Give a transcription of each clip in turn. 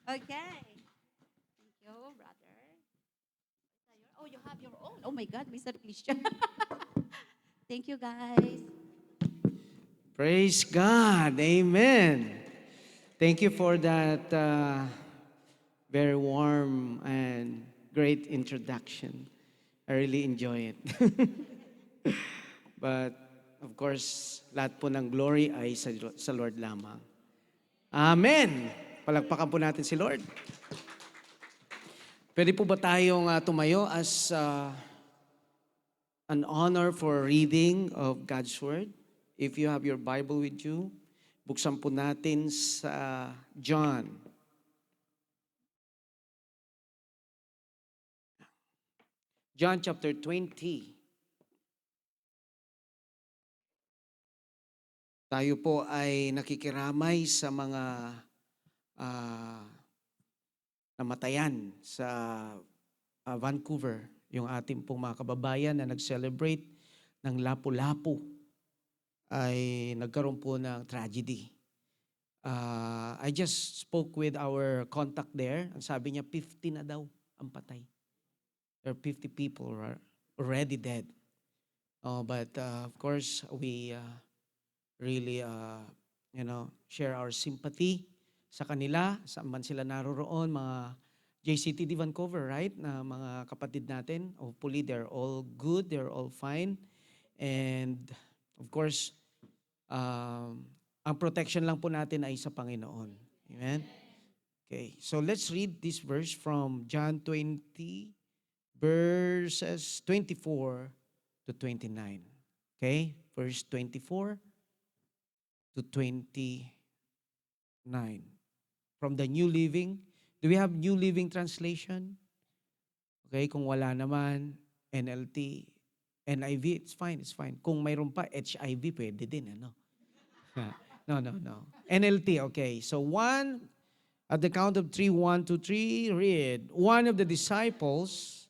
Okay. Thank you, brother. Oh, you have your own. Oh my God, Mr. Christian. Thank you, guys. Praise God. Amen. Thank you for that very warm and great introduction. I really enjoy it. But of course, lahat po ng glory ay sa Lord lamang. Amen. Palakpakan po natin si Lord. Pwede po ba tayong tumayo as an honor for reading of God's Word? If you have your Bible with you, buksan po natin sa John. John chapter 20. Tayo po ay nakikiramay sa mga ah, namatayan sa Vancouver, yung ating pong mga kababayan na nag-celebrate ng Lapu-Lapu ay nagkaroon po ng tragedy. I just spoke with our contact there. Ang sabi niya, 50 na daw ang patay. There are 50 people who are already dead. But of course, we really, share our sympathy sa kanila, saan man sila naroroon, mga JCTD Vancouver, right? Na mga kapatid natin. Hopefully, they're all good, they're all fine. And of course, ang protection lang po natin ay sa Panginoon. Amen? Okay, so let's read this verse from John 20, verses 24 to 29. Okay, verse 24 to 29. From the New Living. Do we have New Living Translation? Okay, kung wala naman, NLT, NIV, it's fine, it's fine. Kung mayroon pa, HIV, pwede din, ano? No. NLT, okay. So at the count of three, 1, 2, 3, read. One of the disciples,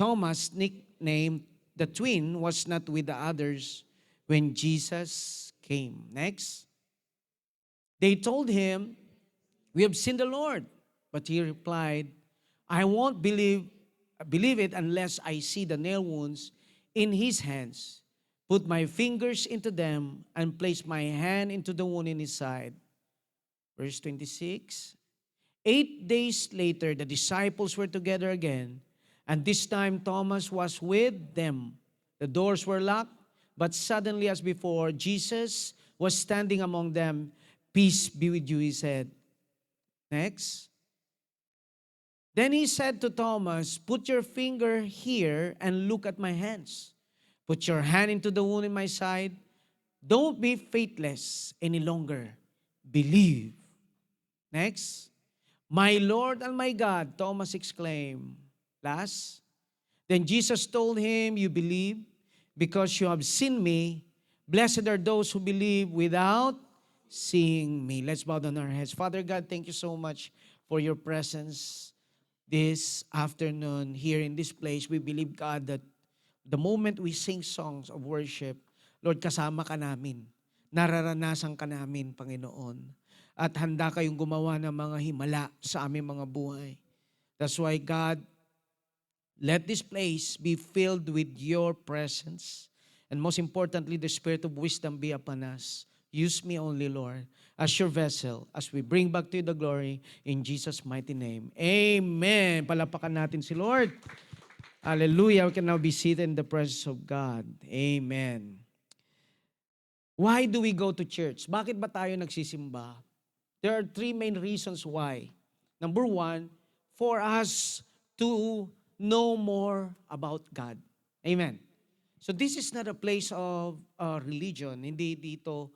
Thomas, nicknamed the twin, was not with the others when Jesus came. Next. They told him, "We have seen the Lord." But he replied, "I won't believe it unless I see the nail wounds in his hands, put my fingers into them, and place my hand into the wound in his side." Verse 26. 8 days later, the disciples were together again, and this time Thomas was with them. The doors were locked, but suddenly, as before, Jesus was standing among them. "Peace be with you," he said. Next. Then he said to Thomas, "Put your finger here and look at my hands. Put your hand into the wound in my side. Don't be faithless any longer. Believe." Next. "My Lord and my God," Thomas exclaimed. Last. Then Jesus told him, "You believe because you have seen me. Blessed are those who believe without seeing me." Let's bow down our heads. Father God, thank you so much for your presence this afternoon here in this place. We believe, God, that the moment we sing songs of worship, Lord, kasama ka namin. Nararanasan ka namin, Panginoon. At handa kayong gumawa ng mga himala sa aming mga buhay. That's why, God, let this place be filled with your presence. And most importantly, the spirit of wisdom be upon us. Use me only, Lord, as your vessel, as we bring back to you the glory in Jesus' mighty name. Amen. Palapakan natin si Lord. Hallelujah. We can now be seated in the presence of God. Amen. Why do we go to church? Bakit ba tayo nagsisimba? There are three main reasons why. Number one, for us to know more about God. Amen. So this is not a place of religion. Hindi dito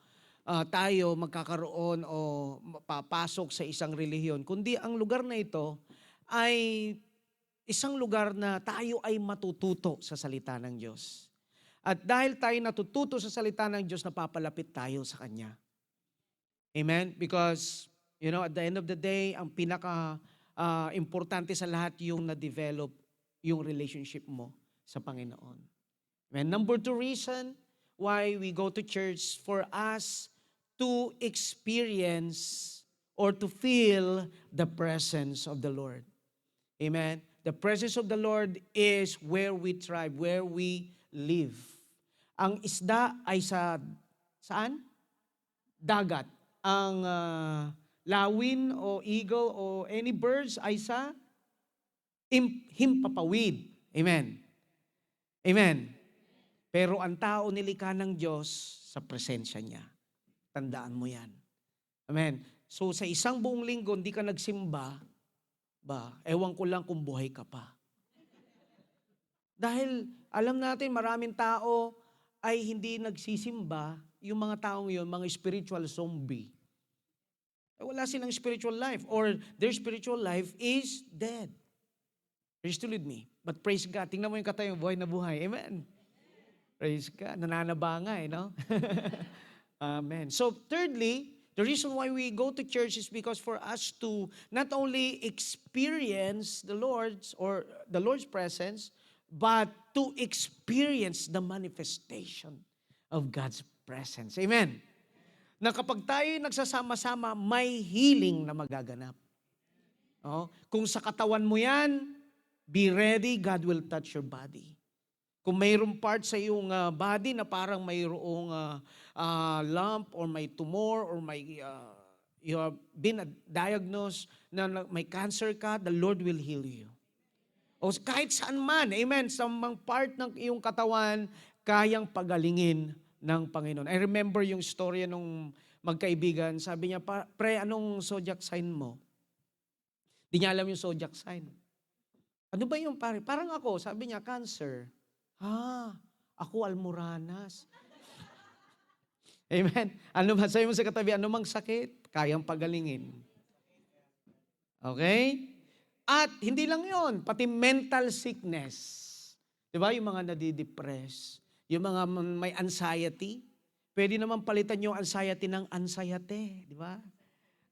tayo magkakaroon o papasok sa isang relihiyon. Kundi ang lugar na ito ay isang lugar na tayo ay matututo sa salita ng Diyos. At dahil tayo natututo sa salita ng Diyos, napapalapit tayo sa Kanya. Amen? Because, at the end of the day, ang pinaka-importante sa lahat yung na-develop yung relationship mo sa Panginoon. Amen? Number two reason why we go to church, for us to experience or to feel the presence of the Lord. Amen? The presence of the Lord is where we thrive, where we live. Ang isda ay saan? Dagat. Ang lawin o eagle o any birds ay sa himpapawid. Amen. Amen. Pero ang tao nilikha ng Diyos sa presensya niya. Tandaan mo yan. Amen. So sa isang buong linggo, hindi ka nagsimba, ewan ko lang kung buhay ka pa. Dahil alam natin maraming tao ay hindi nagsisimba, yung mga taong yun, mga spiritual zombie. Wala silang spiritual life or their spiritual life is dead. Are you still with me? But praise God, tingnan mo yung katayo, buhay na buhay. Amen. Praise God. Nananaba nga no? Amen. So thirdly, the reason why we go to church is because for us to not only experience the Lord's presence, but to experience the manifestation of God's presence. Amen. Na kapag tayo nagsasama-sama, may healing na magaganap. Kung sa katawan mo yan, be ready, God will touch your body. Kung mayroong part sa iyong body na parang mayroong lump or may tumor or you have been diagnosed na may cancer ka, the Lord will heal you. O kahit saan man, amen, sa mga part ng iyong katawan, kayang pagalingin ng Panginoon. I remember yung story nung magkaibigan, sabi niya, pre, anong zodiac sign mo? Di niya alam yung zodiac sign. Ano ba yung pare? Parang ako, sabi niya, Cancer. Ako Almoranas. Amen. Ano ba? Sabi mo sa katabi, anumang sakit, kayang pagalingin. Okay? At hindi lang yon, pati mental sickness. Di ba? Yung mga nadidepress, yung mga may anxiety, pwede naman palitan yung anxiety ng anxiety. Di ba?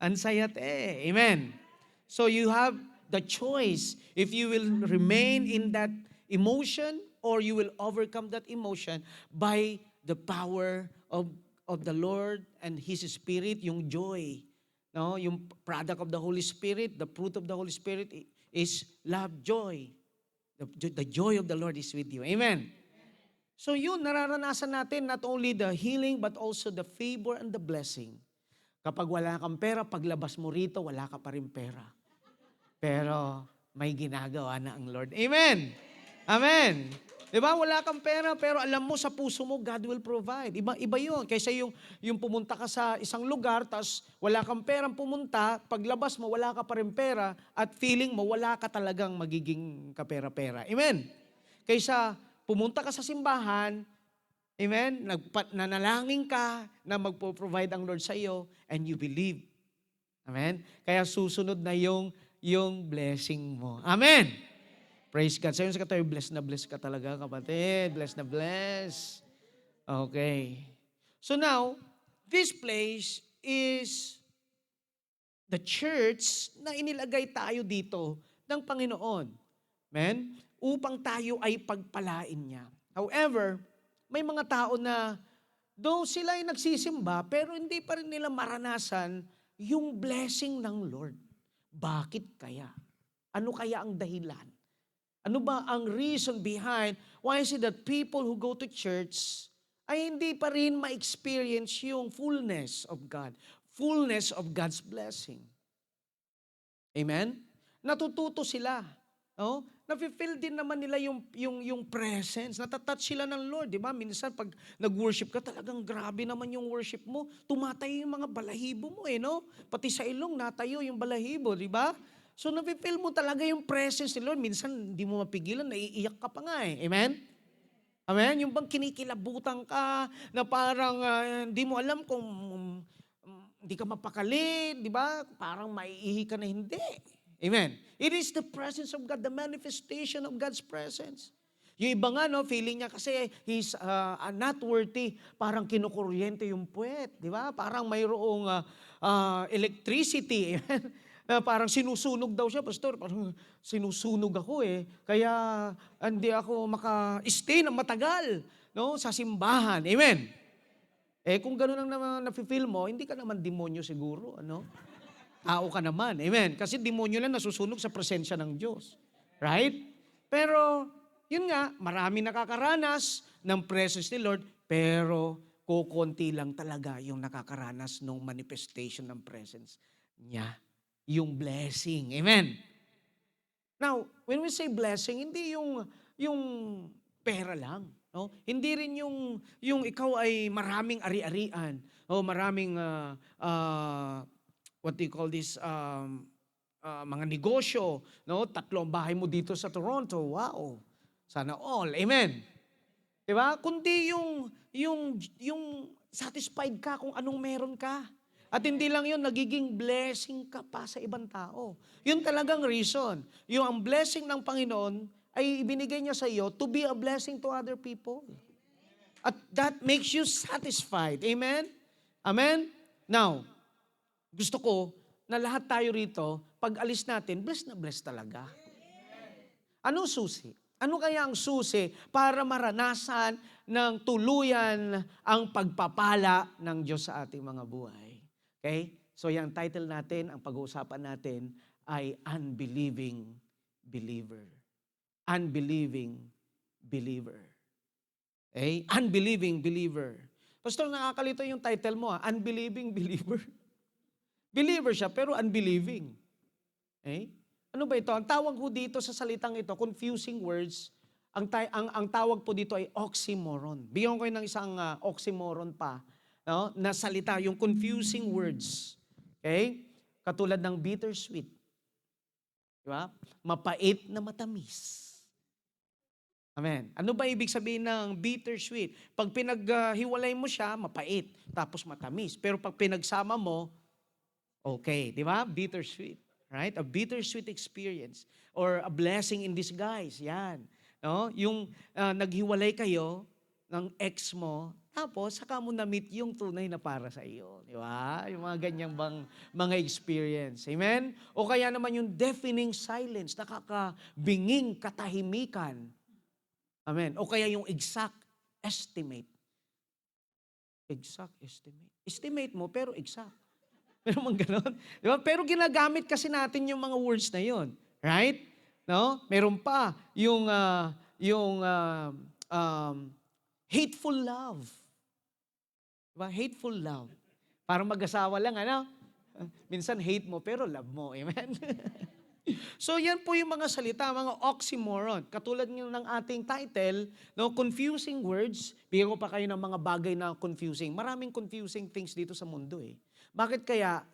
Anxiety. Amen. So you have the choice if you will remain in that emotion or you will overcome that emotion by the power of the Lord and His Spirit, yung joy. No, yung product of the Holy Spirit, the fruit of the Holy Spirit is love, joy. The joy of the Lord is with you. Amen. So yun, nararanasan natin not only the healing but also the favor and the blessing. Kapag wala kang pera, paglabas mo rito, wala ka pa rin pera. Pero may ginagawa na ang Lord. Amen. Amen. Diba? Wala kang pera, pero alam mo sa puso mo, God will provide. Iba yun. Kaysa yung pumunta ka sa isang lugar, tapos wala kang perang pumunta, paglabas mo, wala ka pa rin pera, at feeling mo, wala ka talagang magiging kapera-pera. Amen. Kaysa pumunta ka sa simbahan, amen, nanalangin ka na magpo-provide ang Lord sa iyo, and you believe. Amen. Kaya susunod na yung blessing mo. Amen. Praise God. Sabi mo sa katayo, bless ka talaga, kapatid. Bless na bless. Okay. So now, this place is the church na inilagay tayo dito ng Panginoon. Amen? Upang tayo ay pagpalain niya. However, may mga tao na though sila ay nagsisimba, pero hindi pa rin nila maranasan yung blessing ng Lord. Bakit kaya? Ano kaya ang dahilan? Ano ba ang reason behind why is it that people who go to church ay hindi pa rin ma-experience yung fullness of God, fullness of God's blessing? Amen? Natututo sila. No? Nafe-feel din naman nila yung presence. Natatouch sila ng Lord. Di ba? Minsan pag nag-worship ka, talagang grabe naman yung worship mo. Tumatayo yung mga balahibo mo no? Pati sa ilong, natayo yung balahibo. Di ba? So nafe-feel mo talaga yung presence ni Lord. Minsan hindi mo mapigilan, naiiyak ka pa nga Amen? Amen? Yung bang kinikilabutan ka na parang hindi mo alam kung hindi ka mapakali, di ba? Parang maiihi ka na hindi. Amen? It is the presence of God, the manifestation of God's presence. Yung iba nga, feeling niya kasi he's not worthy, parang kinukuryente yung puwet, di ba? Parang mayroong electricity. Parang sinusunog daw siya, Pastor, parang sinusunog ako kaya hindi ako maka-stay ng matagal sa simbahan. Amen? Kung gano'n ang nafe-feel mo, hindi ka naman demonyo siguro, ano? tao ka naman. Amen? Kasi demonyo lang nasusunog sa presensya ng Diyos. Right? Pero, yun nga, marami nakakaranas ng presence ni Lord, pero kukunti lang talaga yung nakakaranas ng manifestation ng presence niya. Yung blessing. Amen? Now, when we say blessing, hindi yung pera lang. No? Hindi rin yung ikaw ay maraming ari-arian o maraming what do you call this, mga negosyo. No? 3 ang bahay mo dito sa Toronto. Wow! Sana all. Amen? Diba? Kundi yung satisfied ka kung anong meron ka. At hindi lang yun, nagiging blessing ka pa sa ibang tao. Yun talagang reason. Yung ang blessing ng Panginoon ay ibinigay niya sa iyo to be a blessing to other people. At that makes you satisfied. Amen? Amen? Now, gusto ko na lahat tayo rito, pag alis natin, blessed na blessed talaga. Anong susi? Ano kaya ang susi para maranasan ng tuluyan ang pagpapala ng Diyos sa ating mga buhay? Okay? So yung title natin, ang pag-uusapan natin ay Unbelieving Believer. Unbelieving Believer. Okay? Unbelieving Believer. Pastor, nakakalito yung title mo, Unbelieving Believer. Believer siya, pero unbelieving. Okay? Ano ba ito? Ang tawag ko dito sa salitang ito, confusing words, ang tawag po dito ay oxymoron. Bigyan ko kayo ng isang oxymoron pa, no? Na salita, yung confusing words. Okay? Katulad ng bittersweet. Diba? Mapait na matamis. Amen. Ano ba ibig sabihin ng bittersweet? Pag pinaghiwalay mo siya, mapait, tapos matamis. Pero pag pinagsama mo, okay. Diba? Bittersweet. Right? A bittersweet experience or a blessing in disguise. Yan. No? Yung naghiwalay kayo ng ex mo, tapos saka mo na-meet yung tunay na para sa iyo. Di ba? Yung mga ganyang bang mga experience. Amen? O kaya naman yung deafening silence, nakakabinging katahimikan. Amen? O kaya yung exact estimate. Exact estimate. Estimate mo pero exact. Pero mang ganon. Di ba? Pero ginagamit kasi natin yung mga words na yun. Right? No? Meron pa yung hateful love. Diba? Hateful love. Parang mag-asawa lang, ano? Minsan hate mo pero love mo. Amen? So yan po yung mga salita, mga oxymoron. Katulad ng ating title, no, confusing words. Bigyan ko pa kayo ng mga bagay na confusing. Maraming confusing things dito sa mundo eh. Bakit kaya,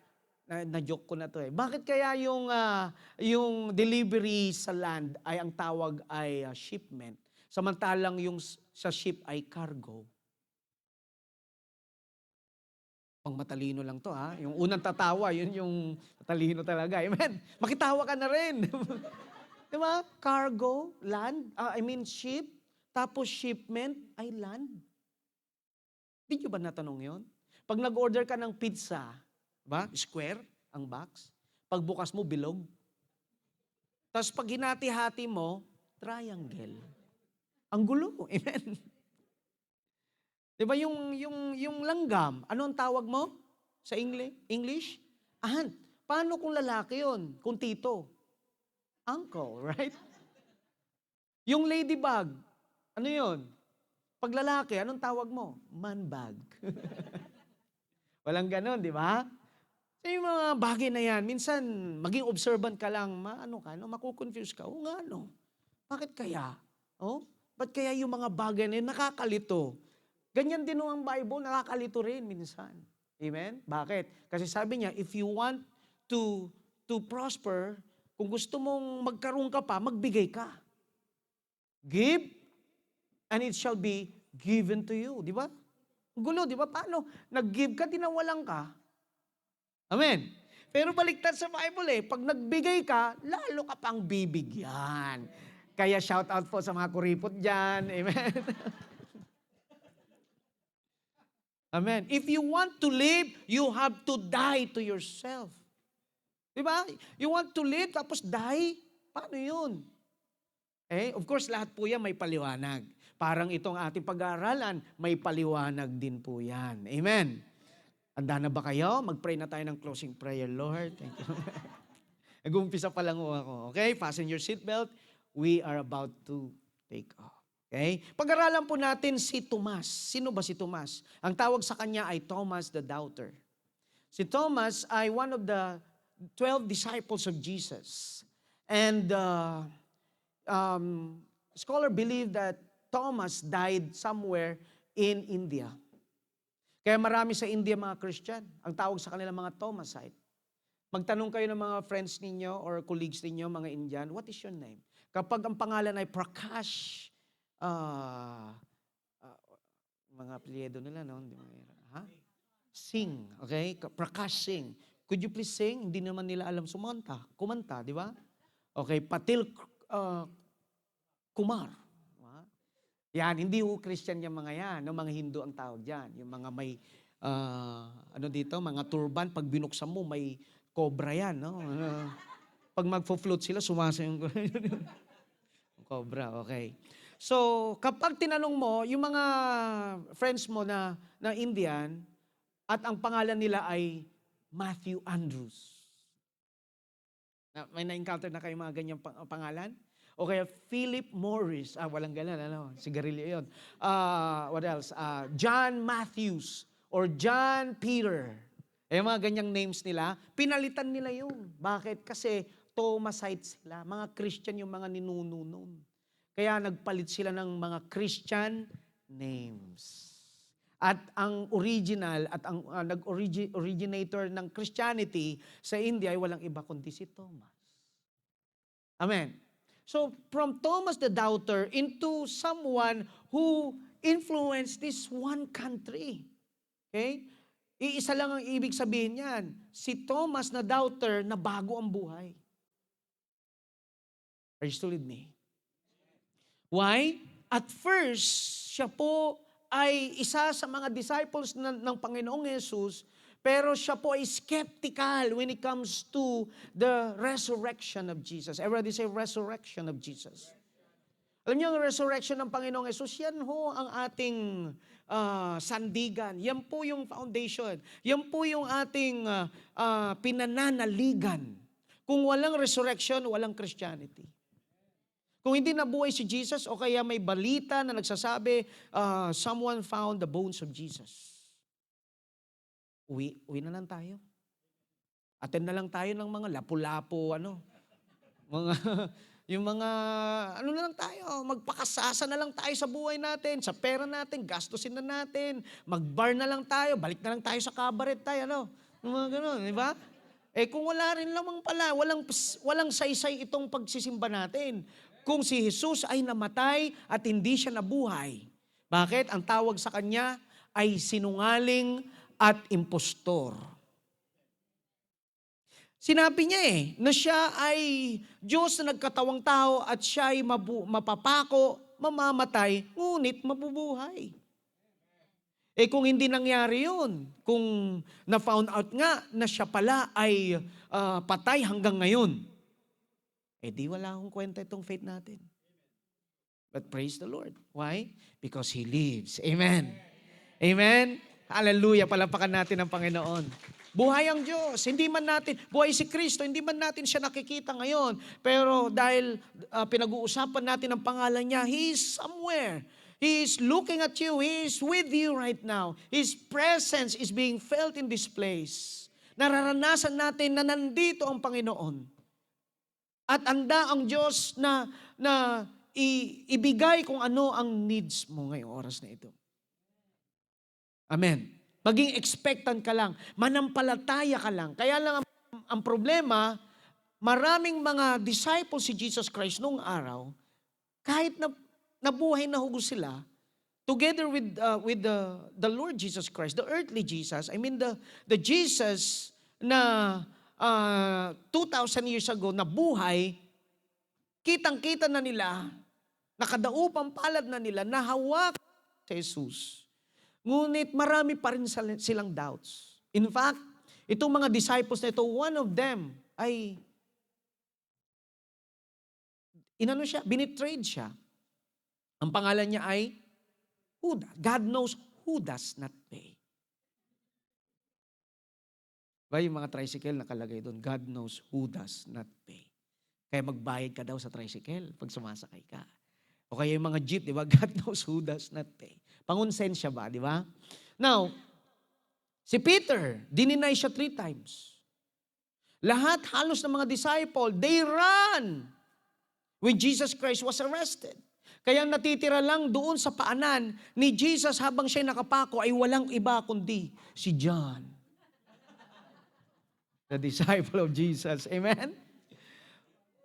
na-joke ko na to eh, bakit kaya yung delivery sa land ay ang tawag ay shipment, samantalang yung sa ship ay cargo? Pang matalino lang to ha. Yung unang tatawa, yun yung matalino talaga. Amen? Makitawa ka na rin. Di ba? Cargo, land, ship, tapos shipment ay land. Di nyo ba natanong yun? Pag nag-order ka ng pizza, ba? Square ang box. Pagbukas mo, bilog. Tapos pag hinati-hati mo, triangle. Ang gulo. Amen? Diba yung langgam, ano ang tawag mo sa English? Aunt. Paano kung lalaki yun? Kung tito? Uncle, right? Yung ladybug, ano yun? Pag lalaki, anong tawag mo? Man-bag. Walang ganon, di ba? So yung mga bagay na yan, minsan maging observant ka lang, makukonfuse ka. O nga, no? Bakit kaya? Oh? Ba't kaya yung mga bagay na yun nakakalito? Ganyan din ang Bible, nakakalito rin minsan. Amen? Bakit? Kasi sabi niya, if you want to prosper, kung gusto mong magkaroon ka pa, magbigay ka. Give, and it shall be given to you. Di ba? Gulo, di ba? Paano? Nag-give ka, tinawalan ka. Amen? Pero baliktad sa Bible eh, pag nagbigay ka, lalo ka pang bibigyan. Kaya shout out po sa mga kuripot dyan. Amen? Amen. If you want to live, you have to die to yourself. Diba? You want to live, tapos die? Paano yun? Of course, lahat po yan may paliwanag. Parang itong ating pag-aaralan, may paliwanag din po yan. Amen. Handa na ba kayo? Mag-pray na tayo ng closing prayer, Lord. Thank you. Nag-uumpisa pa lang ako. Okay? Fasten your seatbelt. We are about to take off. Okay? Pag-aralan po natin si Tomas. Sino ba si Tomas? Ang tawag sa kanya ay Thomas the Doubter. Si Thomas ay one of the 12 disciples of Jesus. And scholar believe that Thomas died somewhere in India. Kaya marami sa India mga Christian, ang tawag sa kanila mga Thomasite. Magtanong kayo ng mga friends ninyo or colleagues ninyo, mga Indian, what is your name? Kapag ang pangalan ay Prakash, mga apelyido nila, no? Ha? Singh, okay? Prakash Singh. Could you please sing? Hindi naman nila alam kumanta, di ba? Okay, Patil Kumar. Yan, hindi ho Christian yung mga yan. No, mga Hindu ang tawag dyan. Yung mga may, mga turban, pag binuksan mo, may cobra yan. No? Pag magfo-float sila, sumasa yung cobra. Okay. So, kapag tinanong mo, yung mga friends mo na Indian, at ang pangalan nila ay Matthew Andrews. May na-encounter na kayo mga ganyang pangalan? O kaya Philip Morris. Walang galan. Sigarilyo yun. What else? John Matthews or John Peter. Mga ganyang names nila. Pinalitan nila yun. Bakit? Kasi Thomasite sila. Mga Christian yung mga ninuno nun. Kaya nagpalit sila ng mga Christian names. At ang original at ang originator ng Christianity sa India ay walang iba kundi si Thomas. Amen. So, from Thomas the Doubter into someone who influenced this one country. Okay? Iisa lang ang ibig sabihin niyan. Si Thomas na Doubter na bago ang buhay. Are you still with me? Why? At first, siya po ay isa sa mga disciples ng Panginoong Yesus, pero siya po ay skeptical when it comes to the resurrection of Jesus. Everybody say resurrection of Jesus. Alam niyo, ang resurrection ng Panginoong Yesus, yan ho ang ating sandigan. Yan po yung foundation. Yan po yung ating pinananaligan. Kung walang resurrection, walang Christianity. Kung hindi nabuhay si Jesus, o kaya may balita na nagsasabi, someone found the bones of Jesus. Uwi na lang tayo. Attend na lang tayo ng mga lapu-lapo, yung mga, na lang tayo, magpakasasa na lang tayo sa buhay natin, sa pera natin, gastusin na natin, mag-bar na lang tayo, balik na lang tayo sa cabaret tayo, Yung mga ganun, di ba? Kung wala rin lamang pala, walang saysay itong pagsisimba natin. Kung si Jesus ay namatay at hindi siya nabuhay. Bakit? Ang tawag sa kanya ay sinungaling at impostor. Sinabi niya na siya ay Diyos na nagkatawang tao at siya ay mapapako, mamamatay, ngunit mabubuhay. Kung hindi nangyari yun, kung na-found out nga na siya pala ay patay hanggang ngayon, di wala akong kwenta itong faith natin. But praise the Lord. Why? Because He lives. Amen. Amen. Hallelujah. Palapakan natin ang Panginoon. Buhay ang Diyos. Hindi man natin, buhay si Kristo, hindi man natin siya nakikita ngayon. Pero dahil pinag-uusapan natin ang pangalan niya, He is somewhere. He is looking at you. He is with you right now. His presence is being felt in this place. Nararanasan natin na nandito ang Panginoon. At anda ang Diyos na ibigay kung ano ang needs mo ngayong oras na ito. Amen. Maging expectant ka lang. Manampalataya ka lang. Kaya lang ang problema, maraming mga disciples si Jesus Christ noong araw, kahit na nabuhay na hugos sila, together with the Lord Jesus Christ, the earthly Jesus, I mean the Jesus na 2,000 years ago na buhay, kitang-kita na nila, nakadaupang palad na nila, nahawak si Jesus. Ngunit marami pa rin silang doubts. In fact, itong mga disciples na ito, one of them ay binitrade siya. Ang pangalan niya ay Judas. God knows who does not pay. Yung mga tricycle nakalagay doon, God knows who does not pay. Kaya magbayad ka daw sa tricycle pag sumasakay ka. O kaya yung mga jeep, di ba? God knows who does not pay. Pangonsensya ba, di ba? Now, si Peter, dininay siya 3 times. Lahat halos ng mga disciple, they ran when Jesus Christ was arrested. Kaya natitira lang doon sa paanan ni Jesus habang siya nakapako ay walang iba kundi si John, the disciple of Jesus. Amen?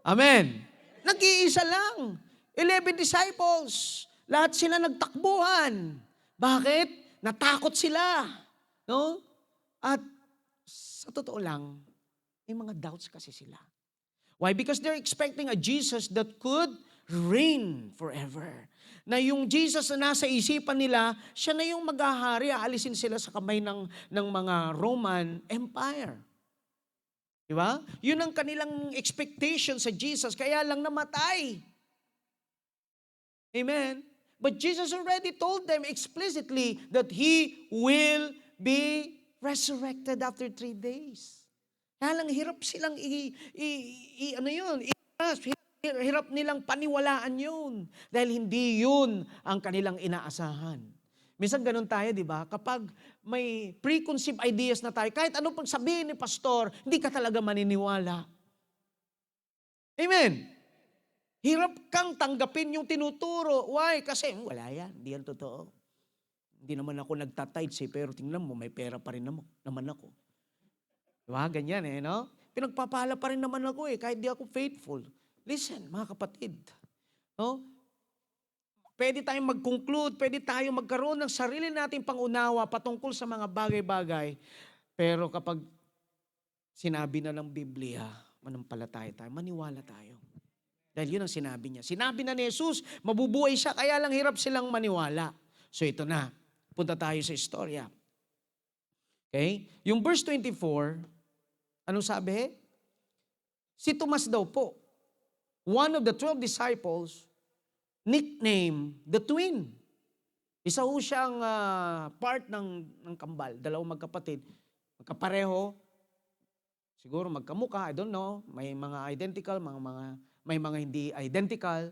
Amen. Nag-iisa lang. 11 disciples. Lahat sila nagtakbuhan. Bakit? Natakot sila. No? At sa totoo lang, may mga doubts kasi sila. Why? Because they're expecting a Jesus that could reign forever. Na yung Jesus na nasa isipan nila, siya na yung maghahari, aalisin sila sa kamay ng mga Roman Empire. Di ba? Yun ang kanilang expectation sa Jesus, kaya lang namatay. Amen? But Jesus already told them explicitly that He will be resurrected after 3 days. Kaya lang hirap silang hirap nilang paniwalaan yun. Dahil hindi yun ang kanilang inaasahan. Minsan ganun tayo, di ba? Kapag may preconceived ideas na tayo, kahit ano pang sabihin ni pastor, hindi ka talaga maniniwala. Amen? Hirap kang tanggapin yung tinuturo. Why? Kasi wala yan, hindi yan totoo. Hindi naman ako nagtatides pero tingnan mo, may pera pa rin naman ako. Diba? Ganyan no? Pinagpapala pa rin naman ako kahit di ako faithful. Listen, mga kapatid. No? Pwede tayong mag-conclude, pwede tayong magkaroon ng sarili nating pangunawa patungkol sa mga bagay-bagay. Pero kapag sinabi na ng Biblia, manampalataya tayo, maniwala tayo. Dahil yun ang sinabi niya. Sinabi na ni Jesus, mabubuhay siya, kaya lang hirap silang maniwala. So ito na, punta tayo sa istorya. Okay? Yung verse 24, anong sabi? Si Tomas daw po, one of the 12 disciples, nickname the twin. Isa ho siyang part ng kambal, dalawang magkapatid, magkapareho, siguro magkamuka, I don't know, may mga identical, may mga hindi identical.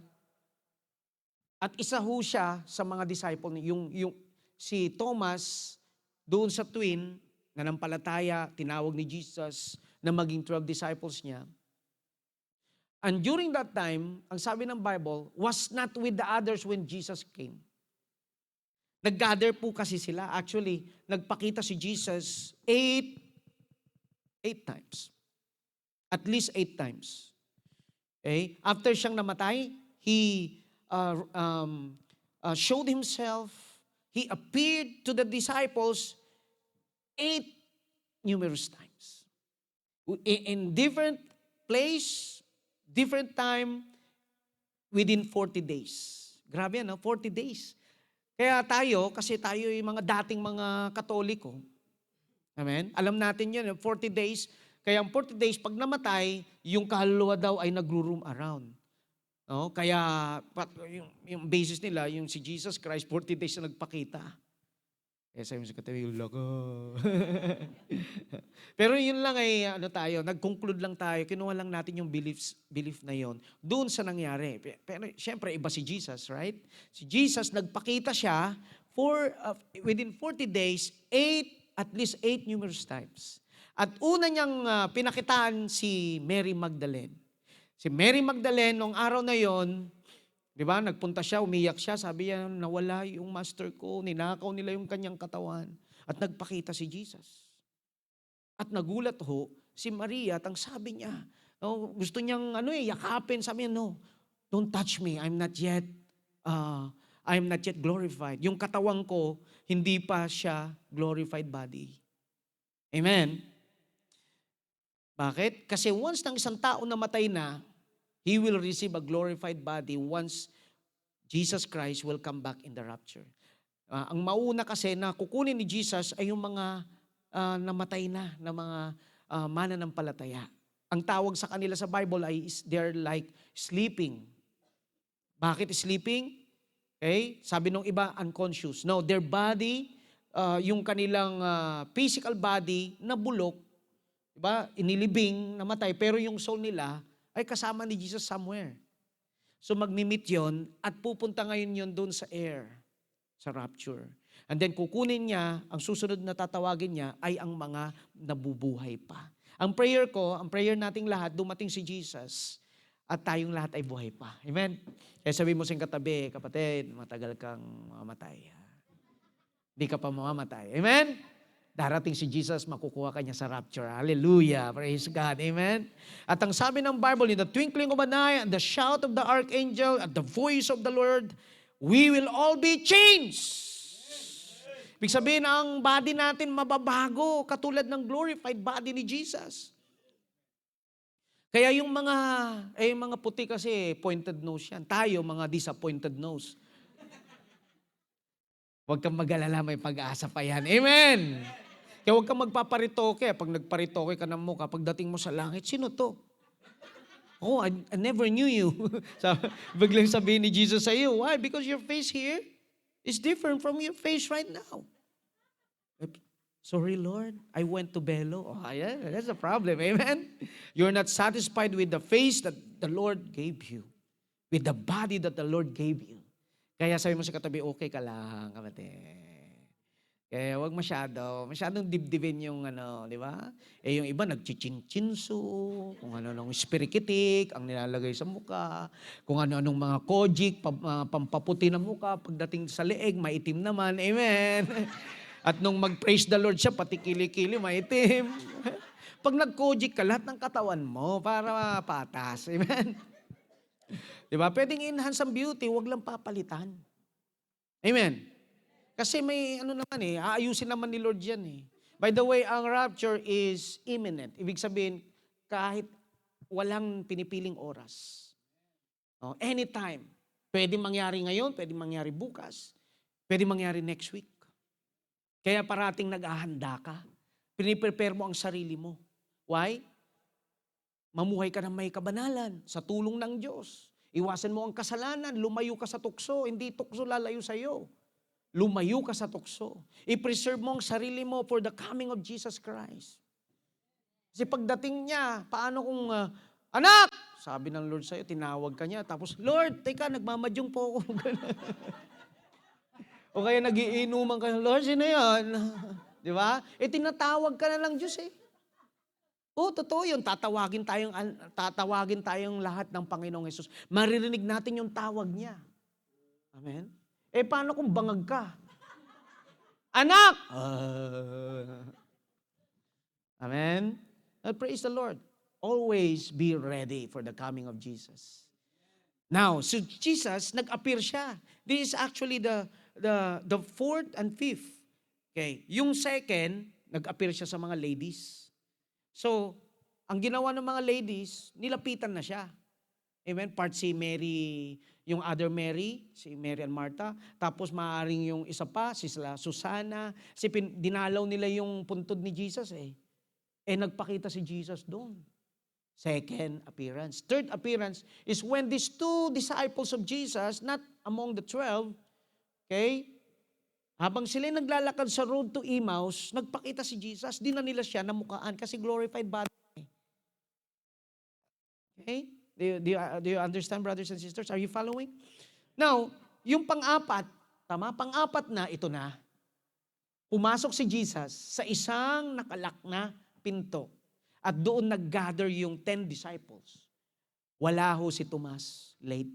At isa ho siya sa mga disciple, yung si Thomas, doon sa twin, nanampalataya, tinawag ni Jesus na maging 12 disciples niya. And during that time, ang sabi ng Bible, was not with the others when Jesus came. Nag-gather po kasi sila. Actually, nagpakita si Jesus 8 times. At least 8 times. Okay? After siyang namatay, He showed Himself. He appeared to the disciples 8 numerous times. In different place, different time, within 40 days. Grabe 40 days. Kaya tayo, kasi tayo yung mga dating mga Katoliko. Amen? Alam natin yun, 40 days. Kaya ang 40 days, pag namatay, yung kaluluwa daw ay nagro-roam around. No? Kaya yung basis nila, yung si Jesus Christ, 40 days na nagpakita. Sabi mo sa katabi, loko. Pero yun lang ay nag-conclude lang tayo, kinuha lang natin yung belief na yon doon sa nangyari. Pero syempre, iba si Jesus, right? Si Jesus, nagpakita siya for within 40 days, at least 8 numerous times. At una niyang pinakitaan si Mary Magdalene. Si Mary Magdalene, nung araw na yon, di ba, nagpunta siya, umiyak siya, sabi niya, nawala yung master ko, ninakaw nila yung kanyang katawan. At nagpakita si Jesus. At nagulat ho, si Maria, at ang sabi niya, gusto niyang yakapin, sabi niya, no, don't touch me, I'm not yet glorified. Yung katawan ko, hindi pa siya glorified body. Amen? Bakit? Kasi once ng isang tao namatay na, he will receive a glorified body once Jesus Christ will come back in the rapture. Ang mauna kasi na kukunin ni Jesus ay yung mga namatay na mga mananampalataya. Ang tawag sa kanila sa Bible ay they're like sleeping. Bakit sleeping? Okay? Sabi nung iba, unconscious. No, their body, yung kanilang physical body na bulok, Diba? Inilibing, namatay, pero yung soul nila ay kasama ni Jesus somewhere. So magmi-meet yon at pupunta ngayon yon doon sa air, sa rapture. And then kukunin niya, ang susunod na tatawagin niya ay ang mga nabubuhay pa. Ang prayer ko, ang prayer nating lahat, dumating si Jesus at tayong lahat ay buhay pa. Amen? Kaya sabi mo sa katabi, kapatid, matagal kang mamamatay. Hindi ka pa mamamatay. Amen? Darating si Jesus, makukuha ka niya sa rapture. Hallelujah. Praise God. Amen? At ang sabi ng Bible, in the twinkling of an eye, and the shout of the archangel, at the voice of the Lord, we will all be changed. Ibig sabihin, ang body natin mababago, katulad ng glorified body ni Jesus. Kaya yung mga puti kasi pointed nose yan. Tayo, mga disappointed nose. Huwag kang mag-alala, may pag-asa pa yan. Amen! Kaya huwag kang magpaparitoke. Pag nagparitoke ka ng mukha, pagdating mo sa langit, sino to? Oh, I never knew you. Biglang sabihin ni Jesus sa iyo, why? Because your face here is different from your face right now. Sorry, Lord, I went to Belo. Oh, yeah, that's a problem. Amen? You're not satisfied with the face that the Lord gave you, with the body that the Lord gave you. Kaya sabi mo sa katabi, okay ka lang, kapatid. Kaya wag masyadong dibdibin yung di ba? Yung iba nagchichin-chinsu, kung ano-anong spirikitik, ang nilalagay sa muka, kung ano-anong mga kojik, pampaputi ng muka, pagdating sa leeg, maitim naman. Amen? At nung mag-praise the Lord siya, pati kili-kili, maitim. Pag nag-kojik ka, lahat ng katawan mo para patas. Amen? Di ba? Pwedeng enhance ang beauty, wag lang papalitan. Amen? Kasi may naman aayusin naman ni Lord yan eh. By the way, ang rapture is imminent. Ibig sabihin, kahit walang pinipiling oras. Anytime. Pwede mangyari ngayon, pwede mangyari bukas, pwede mangyari next week. Kaya parating nag-ahanda ka. Piniprepare mo ang sarili mo. Why? Mamuhay ka ng may kabanalan sa tulong ng Diyos. Iwasan mo ang kasalanan, lumayo ka sa tukso, hindi tukso lalayo sa iyo. Lumayo ka sa tukso. I-preserve mo ang sarili mo for the coming of Jesus Christ. Kasi pagdating niya, paano kung, anak! Sabi ng Lord sa'yo, tinawag ka niya. Tapos, Lord, teka, nagmamadyong po ako. O kaya nagiinuman ka, Lord, sino yan? Di ba? Tinatawag ka na lang Diyos eh. Totoo yun. Tatawagin tayong lahat ng Panginoong Hesus. Maririnig natin yung tawag niya. Amen? Paano kung bangag ka? Anak! Amen? Praise the Lord. Always be ready for the coming of Jesus. Now, so Jesus, nag-appear siya. This is actually the fourth and fifth. Okay. Yung second, nag-appear siya sa mga ladies. So, ang ginawa ng mga ladies, nilapitan na siya. Amen? Part si Mary, yung other Mary, si Mary and Martha. Tapos maaaring yung isa pa, si Susana. Kasi dinalaw nila yung puntod ni Jesus eh. Nagpakita si Jesus doon. Second appearance. Third appearance is when these two disciples of Jesus, not among the 12, okay, habang sila naglalakad sa road to Emmaus, nagpakita si Jesus, di na nila siya namukaan kasi glorified body. Okay? Do you understand, brothers and sisters? Are you following? Now, yung pang-apat, pang-apat na, ito na. Pumasok si Jesus sa isang nakalak na pinto. At doon nag-gather yung 10 disciples. Wala ho si Tomas. Late.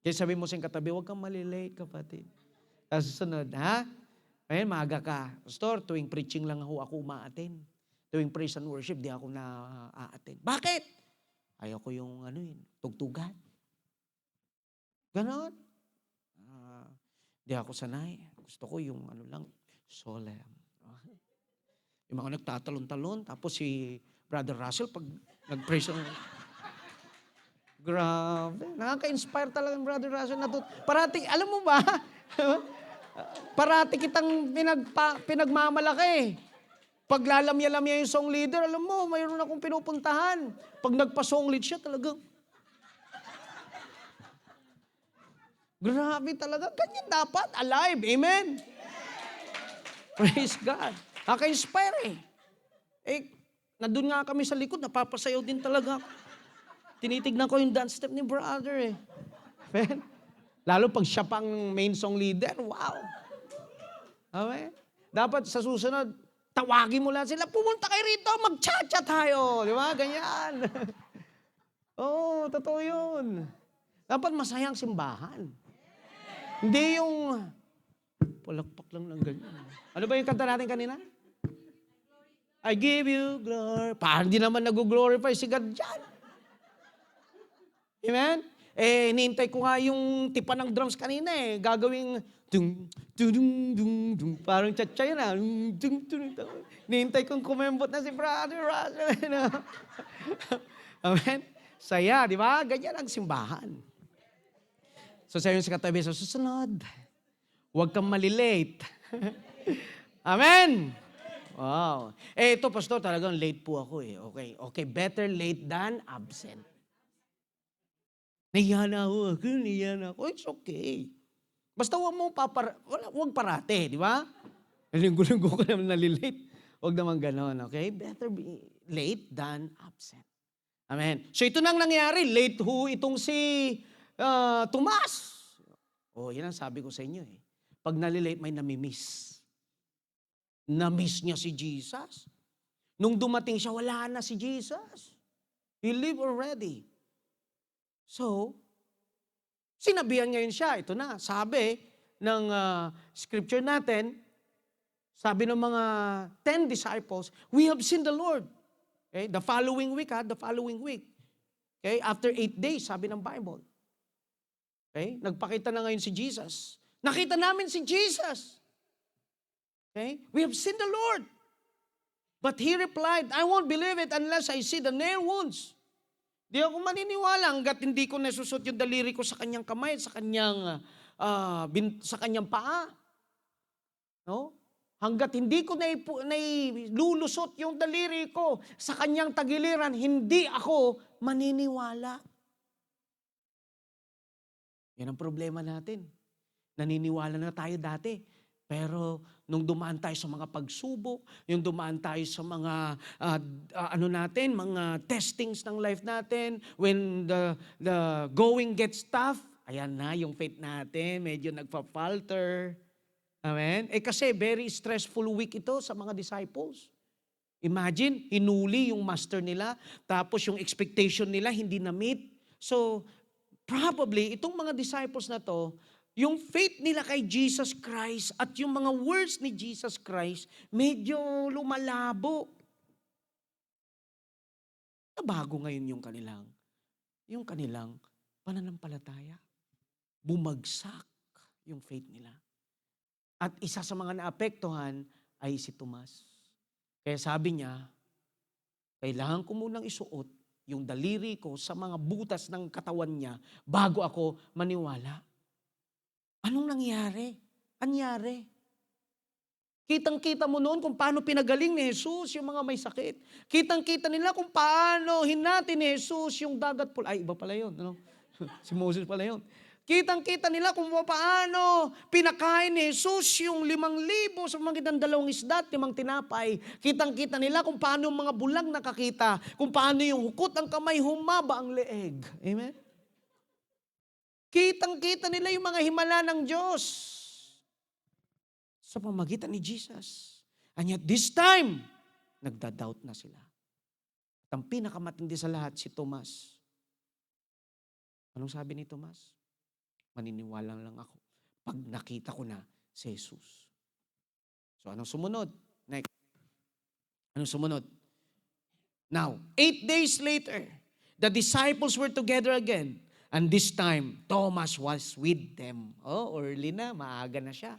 Kaya sabi mo sa katabi, huwag kang malilate, kapatid. Tapos sunod, ha? Ayun, maaga ka. Pastor, tuwing preaching lang ako umaattend. Tuwing praise and worship, di ako na-attend. Bakit? Ayoko yung tugtugan. Ganon. Di ako sanay. Gusto ko yung solemn. Yung mga nagtatalon-talon. Tapos si Brother Russell, pag nag-praise, grabe. Nakaka-inspire talaga yung Brother Russell. Parati, alam mo ba? Parati kitang pinagmamalaki. Pag lalamya-lamya yung song leader, alam mo, mayroon akong pinupuntahan. Pag nagpa-song lead siya, talagang grabe talaga. Ganyan dapat. Alive. Amen? Praise God. Naka-inspire eh. Nandun nga kami sa likod, napapasayaw din talaga ako. Tinitignan ko yung dance step ni brother eh. Amen? Lalo pag siya pang main song leader, wow. Amen? Dapat sa susunod, tawagin mo lang sila, pumunta kayo rito, mag-cha-cha tayo. Di ba? Ganyan. Oo, totoo yun. Dapat masayang simbahan. Hindi yung palakpak lang ng ganyan. Ano ba yung kanta natin kanina? I give you glory. Parang di naman nag-glorify si God dyan. Amen? Eh, hinihintay ko nga yung tipa ng drums kanina eh. Gagawing dung, dung, dung, dung. Parang tsatsay na. Dung, dung, dung. Hinihintay kong kumembot na si Brother Russell. Amen? Saya, di ba? Ganyan ang simbahan. So sa'yo sa katabi, sa susunod, huwag kang malilate. Amen? Wow. Eh, ito, pastor, talagang late po ako eh. Okay, better late than absent. Nahiya na ako. It's okay. Basta huwag parate, di ba? Linggo-linggo ka naman nalilate. Huwag naman ganon, okay? Better be late than absent. Amen. So ito nang nangyari. Late ho itong si Tomas. Oh, yan ang sabi ko sa inyo eh. Pag nalilate, may namimiss. Namiss niya si Jesus. Nung dumating siya, wala na si Jesus. He lived already. So, sinabihan ngayon siya, ito na, sabi ng scripture natin, sabi ng mga 10 disciples, we have seen the Lord. Okay? The following week. Okay? After 8 days, sabi ng Bible. Okay? Nagpakita na ngayon si Jesus. Nakita namin si Jesus. Okay? We have seen the Lord. But he replied, I won't believe it unless I see the nail wounds. Di ako maniniwala hanggat hindi ko nasusot yung daliri ko sa kanyang kamay, sa kanyang paa. No? Hanggat hindi ko lulusot yung daliri ko sa kanyang tagiliran, hindi ako maniniwala. Yan ang problema natin. Naniniwala na tayo dati. Pero nung dumaan tayo sa mga pagsubok, yung dumaan tayo sa mga mga testings ng life natin, when the going gets tough, ayan na yung faith natin, medyo nagpa-falter. Amen? Eh kasi very stressful week ito sa mga disciples. Imagine, hinuli yung master nila, tapos yung expectation nila hindi na-meet. So, probably, itong mga disciples na to, yung faith nila kay Jesus Christ at yung mga words ni Jesus Christ, medyo lumalabo. Nabago ngayon yung kanilang pananampalataya. Bumagsak yung faith nila. At isa sa mga naapektuhan ay si Tomas. Kaya sabi niya, kailangan ko munang isuot yung daliri ko sa mga butas ng katawan niya bago ako maniwala. Anong nangyari? Anyari? Kitang-kita mo noon kung paano pinagaling ni Jesus yung mga may sakit. Kitang-kita nila kung paano hinati ni Jesus yung dagat pula. Ay, iba pala yun. Ano? Si Moses pala yun. Kitang-kita nila kung paano pinakain ni Jesus yung 5,000 sa magitan 2 isda at 5 tinapay. Kitang-kita nila kung paano yung mga bulag nakakita. Kung paano yung hukot ang kamay, humaba ang leeg. Amen? Kitang-kita nila yung mga himala ng Diyos sa pamagitan ni Jesus. And yet this time, nagda-doubt na sila. At ang pinakamatindi sa lahat, si Tomas. Anong sabi ni Tomas? Maniniwala lang ako pag nakita ko na si Jesus. So anong sumunod? Next. Anong sumunod? Now, 8 days later, the disciples were together again. And this time, Thomas was with them. Oh, early na, maaga na siya.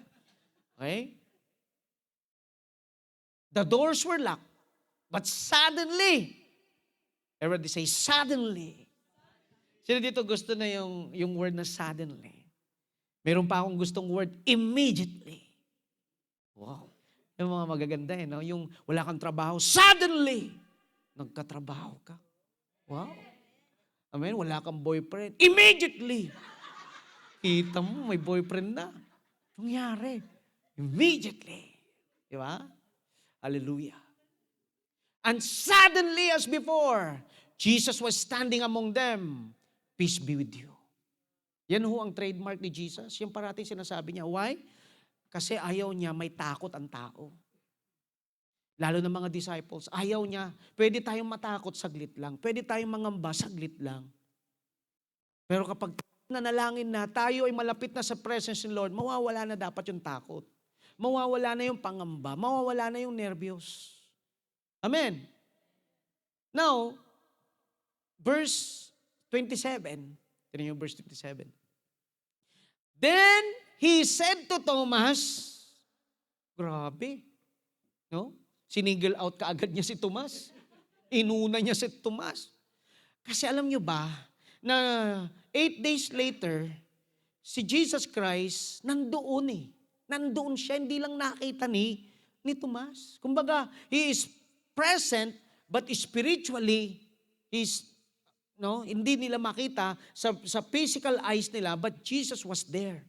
Okay? The doors were locked. But suddenly, everybody say, suddenly. Sino dito gusto na yung word na suddenly? Meron pa akong gustong word, immediately. Wow. Yung mga magaganda no? Yung wala kang trabaho, suddenly, nagkatrabaho ka. Wow. Amen, wala kang boyfriend. Immediately. Kita mo, may boyfriend na. Nangyari. Immediately. Di ba? Hallelujah. And suddenly as before, Jesus was standing among them. Peace be with you. Yan ho ang trademark ni Jesus. Yung parating sinasabi niya. Why? Kasi ayaw niya may takot ang tao. Lalo ng mga disciples, ayaw niya. Pwede tayong matakot saglit lang. Pwede tayong mangamba saglit lang. Pero kapag nanalangin na, tayo ay malapit na sa presence ng Lord, mawawala na dapat yung takot. Mawawala na yung pangamba. Mawawala na yung nervyos. Amen. Now, verse 27. Tignan niyo verse 27. Then he said to Thomas, grabe, no? Siniggle out kaagad niya si Tomas. Inuna niya si Tomas. Kasi alam niyo ba, na 8 days later, si Jesus Christ nandoon eh. Nandoon siya, hindi lang nakita ni Tomas. Kumbaga, he is present, but spiritually, hindi nila makita sa physical eyes nila, but Jesus was there.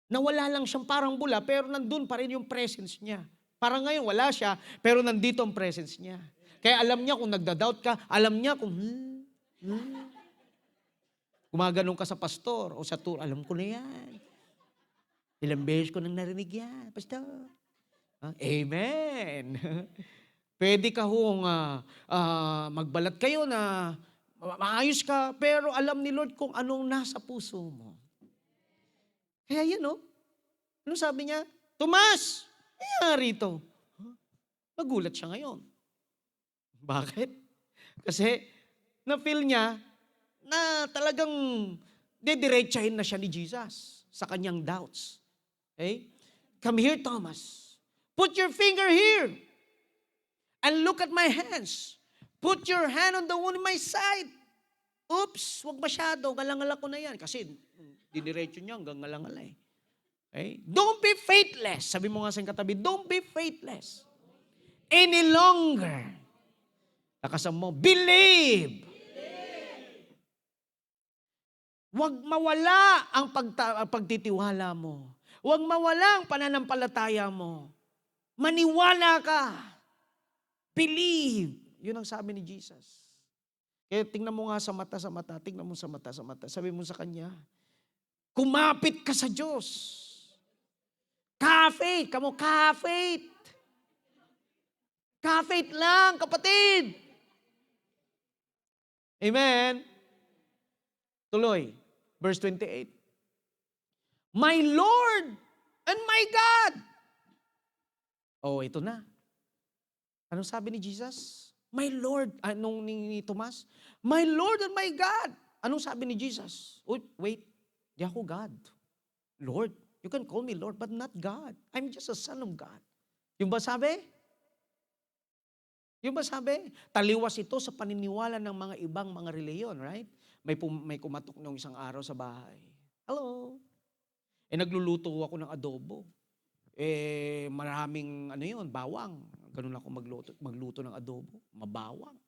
Nawala lang siyang parang bula, pero nandun pa rin yung presence niya. Parang ngayon, wala siya, pero nandito ang presence niya. Kaya alam niya kung nagda-doubt ka, alam niya kung gumaganon ka sa pastor o sa tour, alam ko na yan. Ilang beses ko nang narinig yan, pastor. Amen. Pwede ka hong magbalat kayo na maayos ka, pero alam ni Lord kung anong nasa puso mo. Kaya yan, no? Ano sabi niya? Tomas, nangyari ito. Nagulat siya ngayon. Bakit? Kasi na-feel niya na talagang dediretsahin na siya ni Jesus sa kanyang doubts. Okay? Come here, Thomas. Put your finger here. And look at my hands. Put your hand on the wound in my side. Oops, wag masyado. Galangala ko na yan. Kasi diniretso niya hanggang galangala eh. Okay? Don't be faithless. Sabi mo nga sa katabi, don't be faithless. Any longer. Lakasan mo, believe. Wag mawala ang pagtitiwala mo. Wag mawala ang pananampalataya mo. Maniwala ka. Believe. Yun ang sabi ni Jesus. Kaya tingnan mo nga sa mata. Tingnan mo sa mata. Sabi mo sa kanya, kumapit ka sa Diyos. Ka-faith. Kamo, ka-faith. Ka-faith lang, kapatid. Amen. Tuloy. Verse 28. My Lord and my God. Oh, ito na. Anong sabi ni Jesus? My Lord, ni Tomas? My Lord and my God. Anong sabi ni Jesus? Wait, di ako God. Lord, you can call me Lord, but not God. I'm just a son of God. Yung ba sabi? Taliwas ito sa paniniwala ng mga ibang mga reliyon, right? May kumatok nung isang araw sa bahay. Hello? Nagluluto ako ng adobo. Maraming bawang. Ganun ako magluto ng adobo. Mabawang.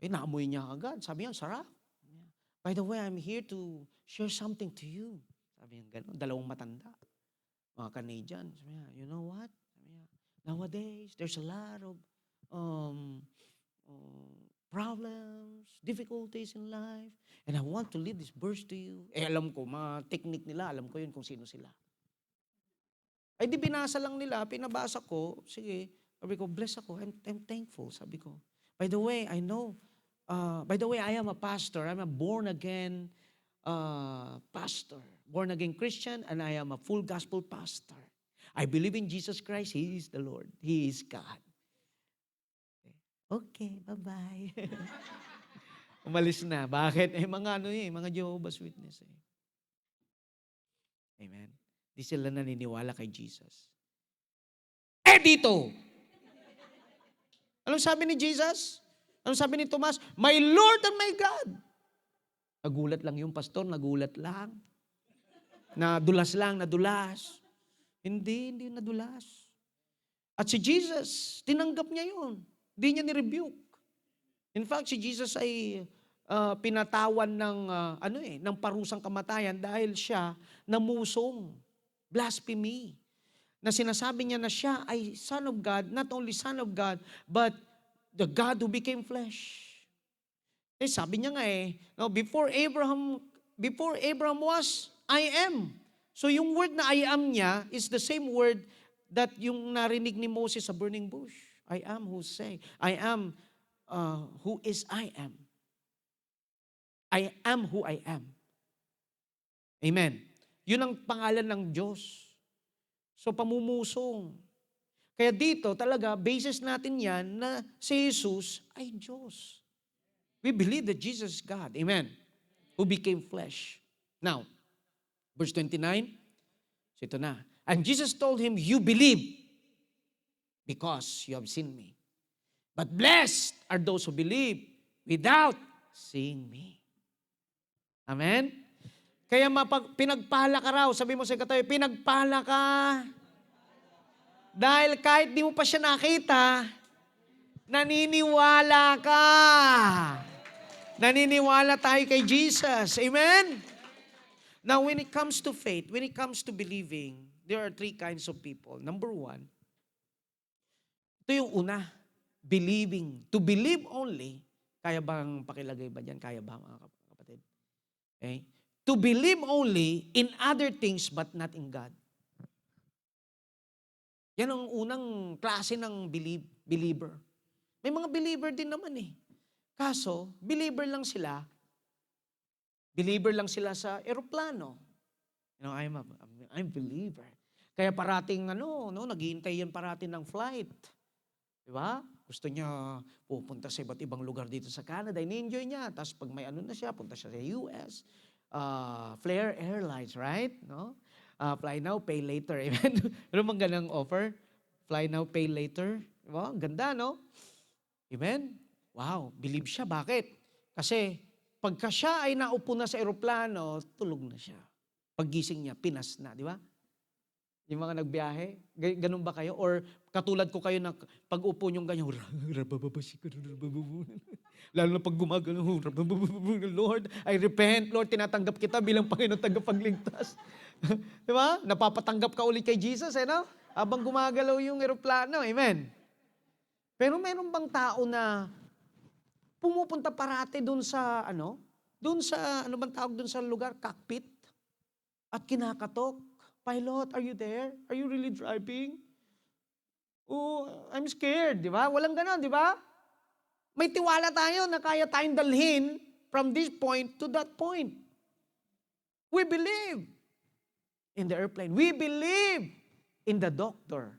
Naamoy niya agad. Sabi niya, sarap. By the way, I'm here to share something to you. Sabi niya, ganun. Dalawang matanda. Mga Canadian. Sabi niya, you know what? Sabi niya, nowadays, there's a lot of problems, difficulties in life, and I want to lead this verse to you. Alam ko, mga technique nila, alam ko yun kung sino sila. Ay di binasa lang nila, pinabasa ko, sige, sabi ko, bless ako, I'm thankful, sabi ko. By the way, I know, I am a pastor, I'm a born-again pastor, born-again Christian, and I am a full gospel pastor. I believe in Jesus Christ, He is the Lord, He is God. Okay, bye-bye. Umalis na. Bakit? Mga Jehovah's Witness. Amen. Di sila naniniwala kay Jesus. Dito! Anong sabi ni Jesus? Anong sabi ni Tomas? My Lord and my God. Nagulat lang yung pastor, nagulat lang. Nadulas. Hindi nadulas. At si Jesus, tinanggap niya yun. Hindi niya ni-rebuke. In fact, si Jesus ay pinatawan ng parusang kamatayan dahil siya namusong. Blasphemy. na sinasabi niya na siya ay Son of God, not only Son of God, but the God who became flesh. Eh, sabi niya nga no, before Abraham was, I am. So yung word na I am niya is the same word that yung narinig ni Moses sa burning bush. I am who say. I am who is I am. I am who I am. Amen. Yun ang pangalan ng Diyos. So pamumusong. Kaya dito talaga, basis natin yan na si Jesus ay Diyos. We believe that Jesus is God. Amen. Who became flesh. Now, verse 29, so ito na. And Jesus told him, you believe because you have seen me. But blessed are those who believe without seeing me. Amen? Kaya pinagpala ka raw. Sabi mo sa katayo, pinagpala ka. Dahil kahit di mo pa siya nakita, naniniwala ka. Naniniwala tayo kay Jesus. Amen? Now, when it comes to faith, when it comes to believing, there are three kinds of people. Number one, ito yung una, believing. To believe only, kaya bang pakilagay ba dyan? Kaya ba mga kapatid? Okay? To believe only in other things but not in God. Yan ang unang klase ng believer. May mga believer din naman Kaso, believer lang sila. Believer lang sila sa eroplano. You know, I'm a believer. Kaya parating naghihintay yan parating ng flight. Di ba? Gusto niya pupunta sa iba't ibang lugar dito sa Canada. Ini-enjoy niya. Tapos pag may na siya, punta siya sa US. Flair Airlines, right? No? Fly now, pay later. Amen? Ano mang ganang offer? Fly now, pay later. Diba? Ganda, no? Amen? Wow, believe siya. Bakit? Kasi pagka siya ay naupo na sa eroplano, tulog na siya. Paggising niya, pinas na, di ba? Yung mga nagbiyahe, ganun ba kayo? Or katulad ko kayo na pag-upo niyong ganyan, lalo na pag gumagano, Lord, I repent, Lord, tinatanggap kita bilang Panginoon tagapagligtas. Di ba? Napapatanggap ka ulit kay Jesus, no? Habang gumagalaw yung eroplano, amen? Pero meron bang tao na pumupunta parate doon sa, ano bang tawag doon sa lugar? Cockpit? At kinakatok. Pilot, are you there? Are you really driving? Oh, I'm scared, di ba? Walang ganon, di ba? May tiwala tayo na kaya tayong dalhin from this point to that point. We believe in the airplane. We believe in the doctor.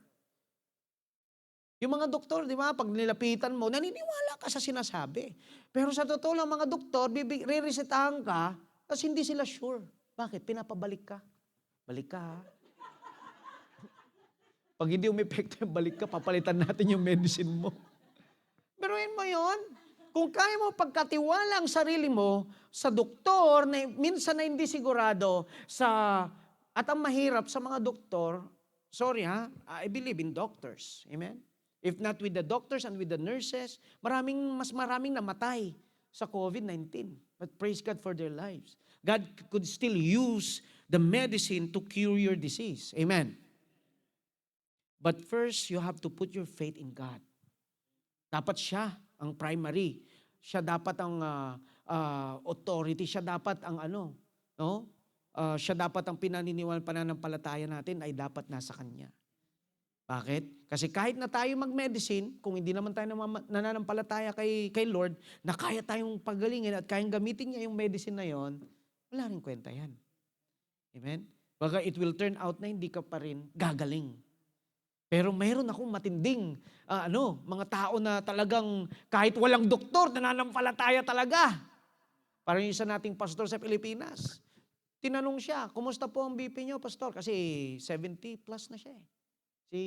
Yung mga doktor, di ba, pag nilapitan mo, naniniwala ka sa sinasabi. Pero sa totoo lang, mga doktor, re-resetahan ka, tapos hindi sila sure. Bakit? Pinapabalik ka. Balik ka, ha? Pag hindi umepekto yung balik ka, papalitan natin yung medicine mo. Biruin mo yon. Kung kaya mo pagkatiwala ang sarili mo sa doktor, na minsan na hindi sigurado, at ang mahirap sa mga doktor, sorry I believe in doctors. Amen? If not with the doctors and with the nurses, mas maraming namatay sa COVID-19. But praise God for their lives. God could still use the medicine to cure your disease. Amen. But first, you have to put your faith in God. Dapat siya ang primary. Siya dapat ang authority. Siya dapat ang siya dapat ang pananampalataya natin ay dapat nasa Kanya. Bakit? Kasi kahit na tayo mag-medicine, kung hindi naman tayo nananampalataya kay Lord, na kaya tayong pagalingin at kayang gamitin niya yung medicine na yon, wala rin kwenta yan. Amen? Baka it will turn out na hindi ka pa rin gagaling. Pero mayroon akong matinding mga tao na talagang kahit walang doktor, nananampalataya talaga. Parang yung isa nating pastor sa Pilipinas. Tinanong siya, kumusta po ang BP niyo, pastor? Kasi 70 plus na siya Si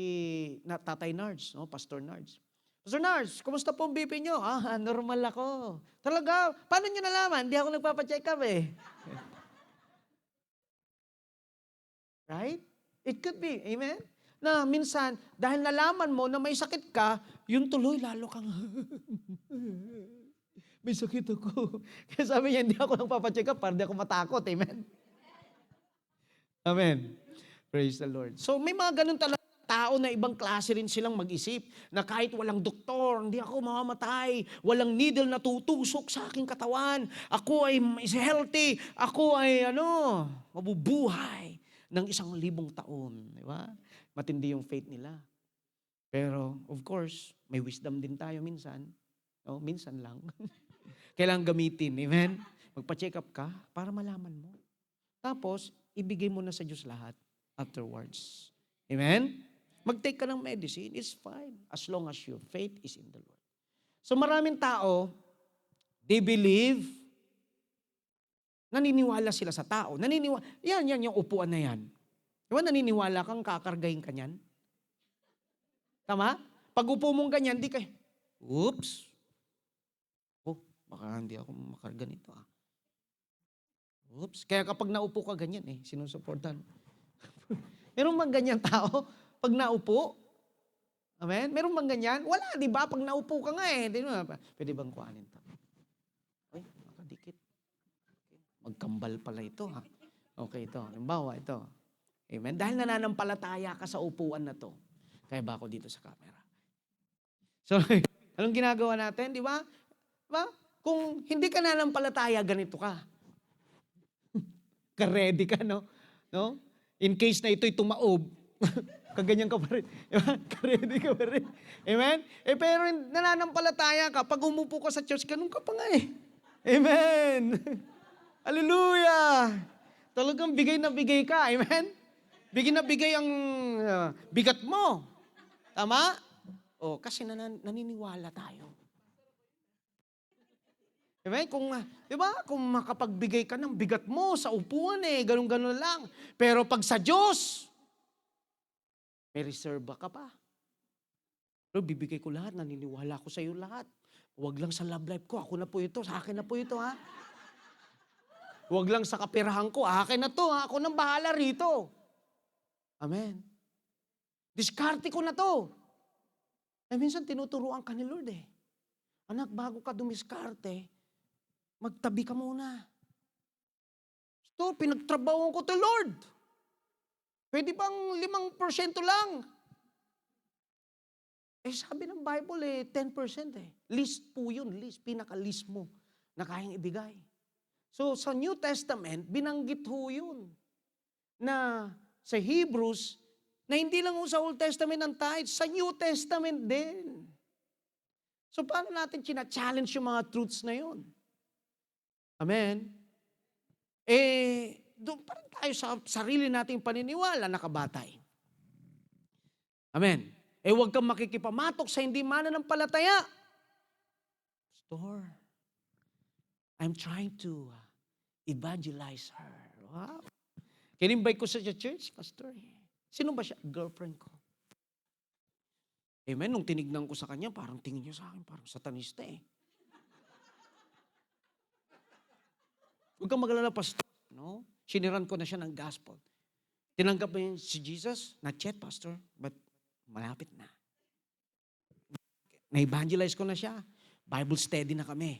Tatay Nards, Pastor Nards. Pastor Nards, kumusta po ang BP niyo? Normal ako. Talaga? Paano niyo nalaman? Hindi ako nagpapacheck up Right? It could be. Amen? Na minsan, dahil nalaman mo na may sakit ka, yung tuloy lalo kang, may sakit ako. Kaya sabi niya, hindi ako nagpapacheck up para hindi ako matakot. Amen? Amen. Praise the Lord. So may mga ganun talaga tao na ibang klase rin silang mag-isip na kahit walang doktor, hindi ako mamamatay, walang needle na tutusok sa aking katawan, ako ay is healthy, ako ay mabubuhay ng 1,000 taon. Di ba? Matindi yung faith nila. Pero, of course, may wisdom din tayo minsan. Minsan lang. Kailangan gamitin. Amen? Magpa-check up ka para malaman mo. Tapos, ibigay mo na sa Diyos lahat afterwards. Amen? Mag-take ka ng medicine, it's fine. As long as your faith is in the Lord. So maraming tao, they believe, naniniwala sila sa tao. Yan, yung upuan na yan. Diba naniniwala kang kakargahin ka niyan? Tama? Pag upo mong ganyan, di ka, oops. Baka hindi ako makarga nito. Oops. Kaya kapag naupo ka ganyan, sinusuportan. Meron bang ganyan tao? Pag naupo? Amen? Meron bang ganyan? Wala, di ba? Pag naupo ka nga di ba? Pwede bang kuhanin ito? Ay, nakadikit. Magkambal pala ito, ha? Okay, ito. Halimbawa, ito. Amen? Dahil nananampalataya ka sa upuan na to, kaya ba ako dito sa camera? So, anong ginagawa natin, di ba? Diba? Kung hindi ka nananampalataya, ganito ka. Ka-ready ka, no? In case na ito'y tumaob, kaganyan ka pa rin. Diba? Ka-ready ka pa rin. Amen? Pero nananampalataya ka, pag umupo ka sa church, ganun ka pa nga Amen? Hallelujah! Talagang bigay na bigay ka. Amen? Bigay na bigay ang bigat mo. Tama? Kasi naniniwala tayo. Amen? Di ba? Kung makapagbigay ka ng bigat mo sa upuan ganun-ganun lang. Pero pag sa Diyos, may reserva ka pa. Pero bibigay ko lahat, naniniwala ko sa iyo lahat. Huwag lang sa love life ko, ako na po ito, sa akin na po ito, ha? Huwag lang sa kapirahan ko, akin na to, ha? Ako nang bahala rito. Amen. Diskarte ko na to. Minsan tinuturuan ka ni Lord Anak, bago ka dumiskarte, magtabi ka muna. Ito, pinagtrabaho ko to Lord. Pwede bang 5% lang? Sabi ng Bible 10% List po yun, pinaka-list mo na kayang ibigay. So, sa New Testament, binanggit ho yun na sa Hebrews, na hindi lang sa Old Testament ang tithes, sa New Testament din. So, paano natin challenge yung mga truths na yun? Amen? Doon pa rin tayo sa sarili nating paniniwala nakabatay. Amen? Huwag kang makikipamatok sa hindi mananampalataya. Pastor, I'm trying to evangelize her. Wow. Kinimbay ko sa church, Pastor. Sino ba siya? Girlfriend ko. Amen? Nung tinignan ko sa kanya, parang tingin niya sa akin, parang satanista Huwag kang magalala, Pastor. No? Siniran ko na siya ng gospel. Tinanggap mo yun si Jesus? Not yet, Pastor, but malapit na. Na-evangelize ko na siya. Bible study na kami.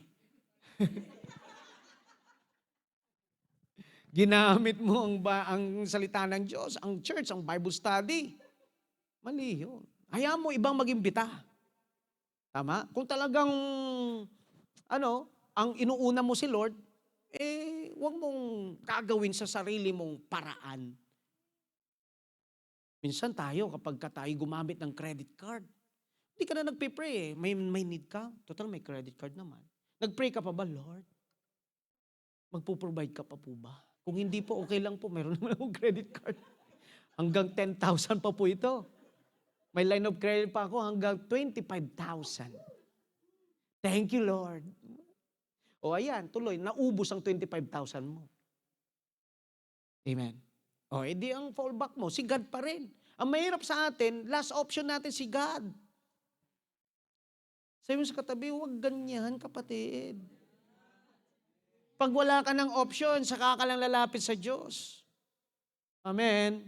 Ginamit mo ang salita ng Diyos, ang church, ang Bible study. Mali yun. Hayaan mo ibang mag-imbita. Tama? Kung talagang, ang inuuna mo si Lord, huwag mong gagawin sa sarili mong paraan. Minsan tayo, kapag tayo gumamit ng credit card, hindi ka na nagpe-pray May need ka. Total, may credit card naman. Nag-pray ka pa ba, Lord? Magpo-provide ka pa po ba? Kung hindi po, okay lang po. Meron naman akong credit card. Hanggang 10,000 pa po ito. May line of credit pa ako hanggang 25,000. Thank you, Lord. Ayan, tuloy, naubos ang 25,000 mo. Amen. Edi ang fallback mo, si God pa rin. Ang mahirap sa atin, last option natin si God. Sabi mo sa katabi, huwag ganyan, kapatid. Pag wala ka ng option, saka ka lang lalapit sa Diyos. Amen.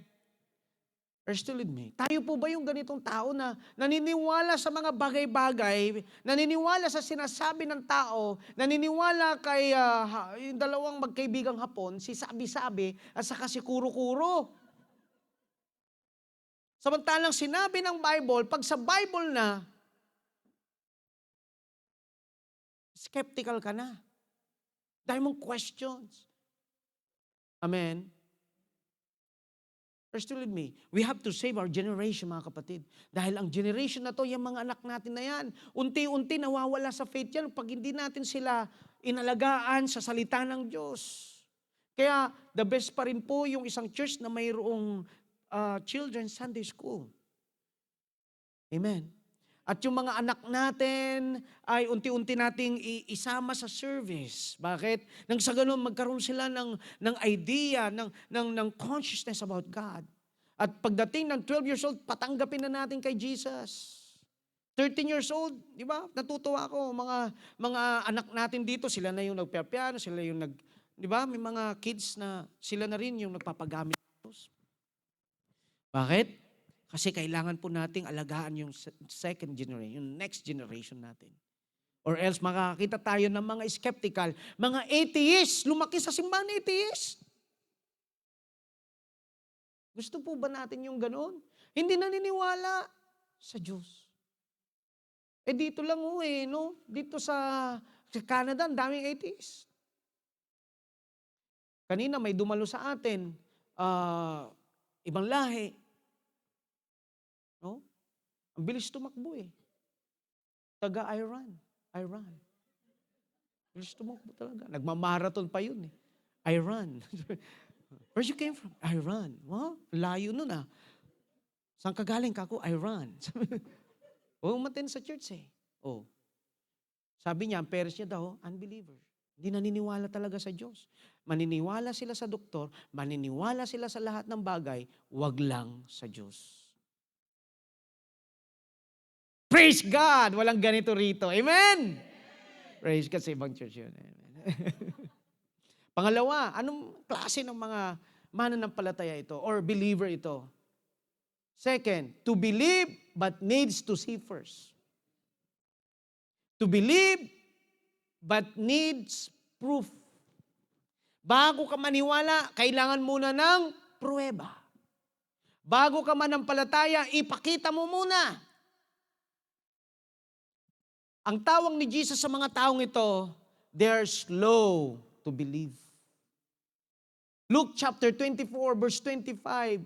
Are you still with me? Tayo po ba yung ganitong tao na naniniwala sa mga bagay-bagay, naniniwala sa sinasabi ng tao, naniniwala kay yung dalawang magkaibigang Hapon, si Sabi-Sabi at saka si Kuro-Kuro? Samantalang sinabi ng Bible, pag sa Bible na, skeptical ka na. Dahil mong questions. Amen? Are you still with me? We have to save our generation, mga kapatid. Dahil ang generation na to, yung mga anak natin na yan, unti-unti nawawala sa faith yan pag hindi natin sila inalagaan sa salita ng Diyos. Kaya the best pa rin po yung isang church na mayroong children's Sunday school. Amen. At yung mga anak natin ay unti-unti nating isama sa service. Bakit? Nang sa ganun, magkaroon sila ng idea, ng consciousness about God. At pagdating ng 12 years old, patanggapin na natin kay Jesus. 13 years old, di ba? Natutuwa ako, mga anak natin dito, sila na yung nagpiano, sila yung di ba? May mga kids na sila na rin yung nagpapagamit. Bakit? Kasi kailangan po nating alagaan yung second generation, yung next generation natin. Or else makakakita tayo ng mga skeptical, mga atheists, lumaki sa simbahan atheist. Gusto po ba natin yung gano'n? Hindi naniniwala sa Diyos. Dito lang no? Dito sa Canada, ang daming atheist. Kanina may dumalo sa atin, ibang lahi. No? Ang bilis tumakbo Taga-Iran. Bilis tumakbo talaga. Nagmamarathon pa yun Iran. Where you came from? Iran. Wow, layo nun Saan ka galing kako? Iran. Umaten sa church Sabi niya, ang parents niya daw, unbeliever. Hindi naniniwala talaga sa Diyos. Maniniwala sila sa doktor, maniniwala sila sa lahat ng bagay, wag lang sa Diyos. Praise God! Walang ganito rito. Amen? Praise God sa ibang church yun. Amen. Pangalawa, anong klase ng mga mananampalataya ito or believer ito? Second, to believe but needs to see first. To believe but needs proof. Bago ka maniwala, kailangan muna ng pruweba. Bago ka manampalataya, ipakita mo muna. Ang tawag ni Jesus sa mga taong ito, they're slow to believe. Luke chapter 24, verse 25.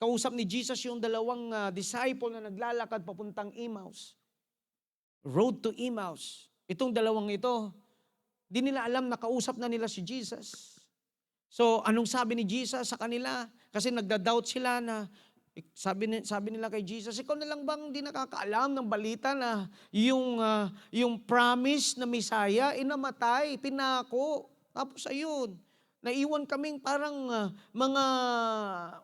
Kausap ni Jesus yung dalawang disciple na naglalakad papuntang Emmaus. Road to Emmaus. Itong dalawang ito, di nila alam na kausap na nila si Jesus. So, anong sabi ni Jesus sa kanila? Kasi nagda-doubt sila na, sabi nila kay Jesus, ikaw na lang bang di nakakaalam ng balita na yung promise na Messiah, namatay, pinako. Tapos ayun, naiwan kaming parang mga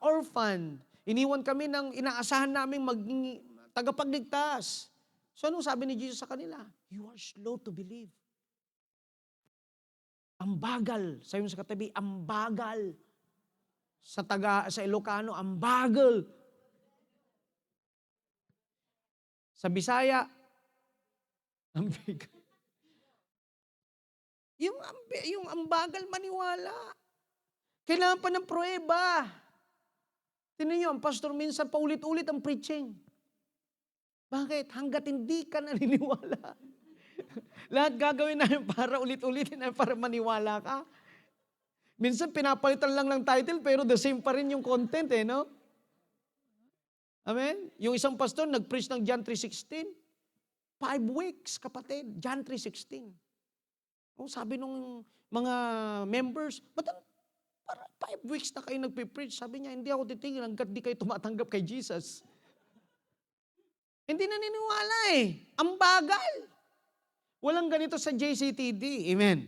orphan. Iniwan kami ng inaasahan naming maging tagapagligtas. So anong sabi ni Jesus sa kanila? You are slow to believe. Ang bagal. Sabi mo sa katabi, ang bagal. Sa Ilocano, ang bagal. Sa Bisaya, ang bigal. Yung ang bagal maniwala. Kailangan pa ng pruweba. Tingnan niyo, ang pastor minsan paulit-ulit ang preaching. Bakit? Hanggat hindi ka naniniwala. Lahat gagawin namin para ulit-ulitin para maniwala ka. Minsan pinapalitan lang ng title pero the same pa rin yung content no? Amen? Yung isang pastor nag-preach ng John 3:16. 5 weeks, kapatid. John 3:16. Sabi nung mga members, ba't para 5 weeks na kayo nagpipreach? Sabi niya, hindi ako titigil hanggat di kayo tumatanggap kay Jesus. Hindi naniniwala Ang bagal. Walang ganito sa JCTD. Amen.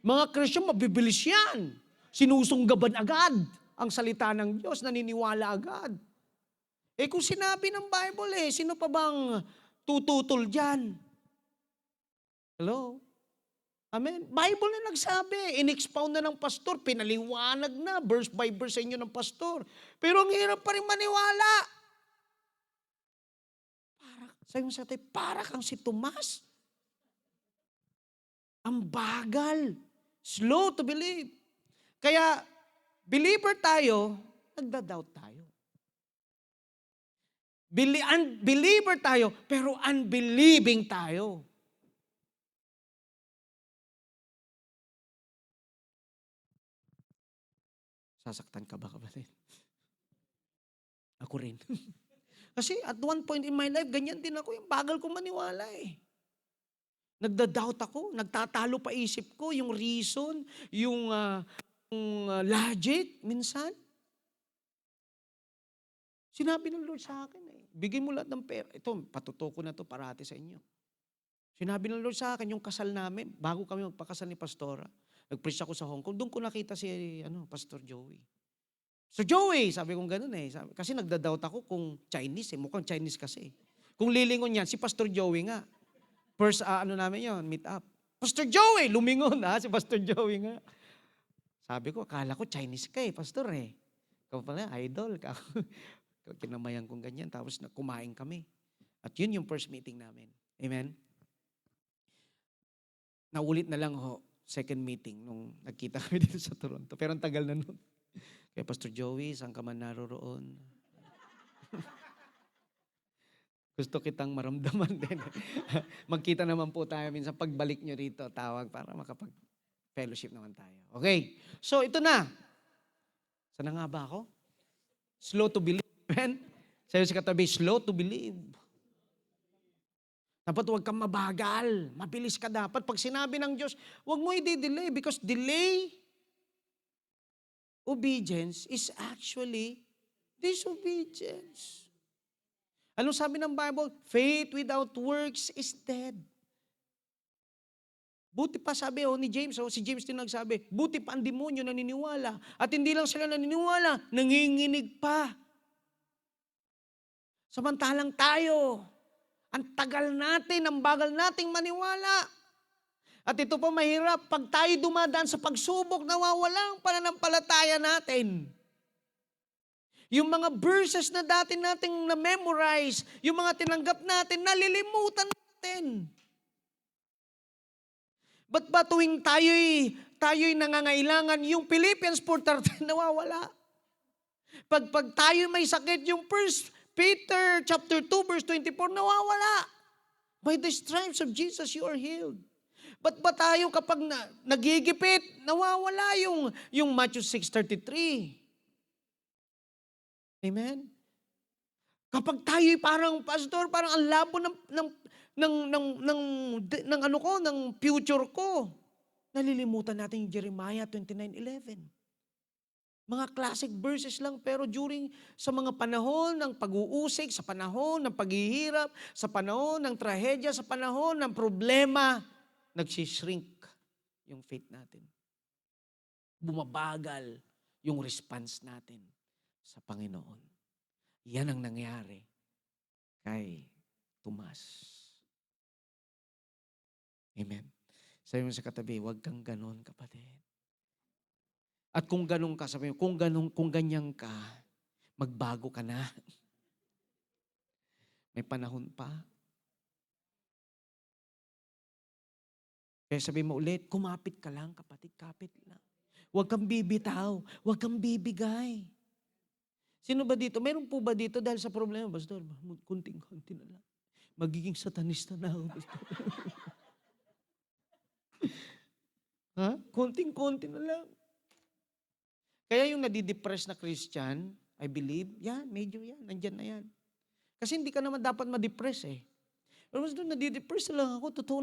Mga Christian, mabibilis yan. Sinusunggaban agad ang salita ng Diyos, naniniwala agad. Kung sinabi ng Bible sino pa bang tututol dyan? Hello? Amen? Bible na nagsabi, in-expound na ng pastor, pinaliwanag na, verse by verse sa inyo ng pastor. Pero ang hirap pa rin maniwala. Sabi mo sa tayo, para kang si Tomas. Ang bagal. Slow to believe. Kaya, believer tayo, nagda-doubt tayo. Believer tayo, pero unbelieving tayo. Sasaktan ka ba, kapatid? Ako rin. Kasi at one point in my life, ganyan din ako. Yung bagal ko maniwala eh. Nagda-doubt ako, nagtatalo pa isip ko, yung reason, yung logic, minsan. Sinabi ng Lord sa akin eh, bigay mo lahat ng pera. Ito, patutuko na to parati sa inyo. Sinabi ng Lord sa akin, yung kasal namin, bago kami magpakasal ni Pastora, nag-preach ako sa Hong Kong, doon ko nakita si Pastor Joey. So Joey, sabi kong ganun eh. Kasi nagda-doubt ako kung Chinese eh, mukhang Chinese kasi. Kung lilingon yan, si Pastor Joey nga. First, namin yon meet up. Pastor Joey, lumingon si Pastor Joey nga. Sabi ko, akala ko Chinese ka eh, Pastor eh. Ikaw pala, idol ka. Kinamayan kong ganyan, tapos kumain kami. At yun yung first meeting namin. Amen? Naulit na lang second meeting nung nagkita kami dito sa Toronto. Pero ang tagal na nun. Kaya Pastor Joey, saan ka man naroroon? Gusto kitang maramdaman din. Magkita naman po tayo minsan pagbalik nyo rito, tawag para makapag-fellowship naman tayo. Okay, so ito na. Sana nga ba ako? Slow to believe. Sa'yo si katabi, slow to believe. Dapat huwag kang mabagal. Mabilis ka dapat. Pag sinabi ng Diyos, huwag mo i-delay because delay obedience is actually disobedience. Anong sabi ng Bible? Faith without works is dead. Buti pa sabi ni James, si James din nagsabi, buti pa ang demonyo naniniwala. At hindi lang sila naniniwala, nanginginig pa. Samantalang tayo, ang tagal natin, ang bagal nating maniwala. At ito pa mahirap, pag tayo dumadaan sa pagsubok, nawawala ang pananampalataya natin. Yung mga verses na dati nating na-memorize, yung mga tinanggap natin, nalilimutan natin. Ba't ba tuwing tayo'y nangangailangan, yung Philippians 4:13 nawawala? Pag tayo may sakit, yung 1 Peter chapter 2 verse 24 nawawala. By the stripes of Jesus you are healed. Ba't ba tayo kapag nagigipit, nawawala yung Matthew 6:33? Amen? Kapag tayo'y parang, Pastor, parang ang labo ng future ko. Nalilimutan natin yung Jeremiah 29:11. Mga classic verses lang, pero sa mga panahon ng pag-uusig, sa panahon ng paghihirap, sa panahon ng trahedya, sa panahon ng problema, nagsishrink yung faith natin. Bumabagal yung response natin sa Panginoon. Yan ang nangyari kay Tomas. Amen. Sabi mo sa katabi, huwag kang ganon, kapatid. At kung ganon ka, sabi mo, kung ganyan ka, magbago ka na. May panahon pa. Kaya sabi mo ulit, kumapit ka lang, kapatid, kapit lang. Huwag kang bibitaw, huwag kang bibigay. Sino ba dito? Meron po ba dito dahil sa problema? Pastor, kunting-kunti na lang. Magiging satanista na ako, Pastor. Ha? Kunting-kunti na lang. Kaya yung nadidepress na Christian, I believe, medyo nandyan na yan. Kasi hindi ka naman dapat ma-depress eh. Pero mas doon, nadidepress lang ako. Totoo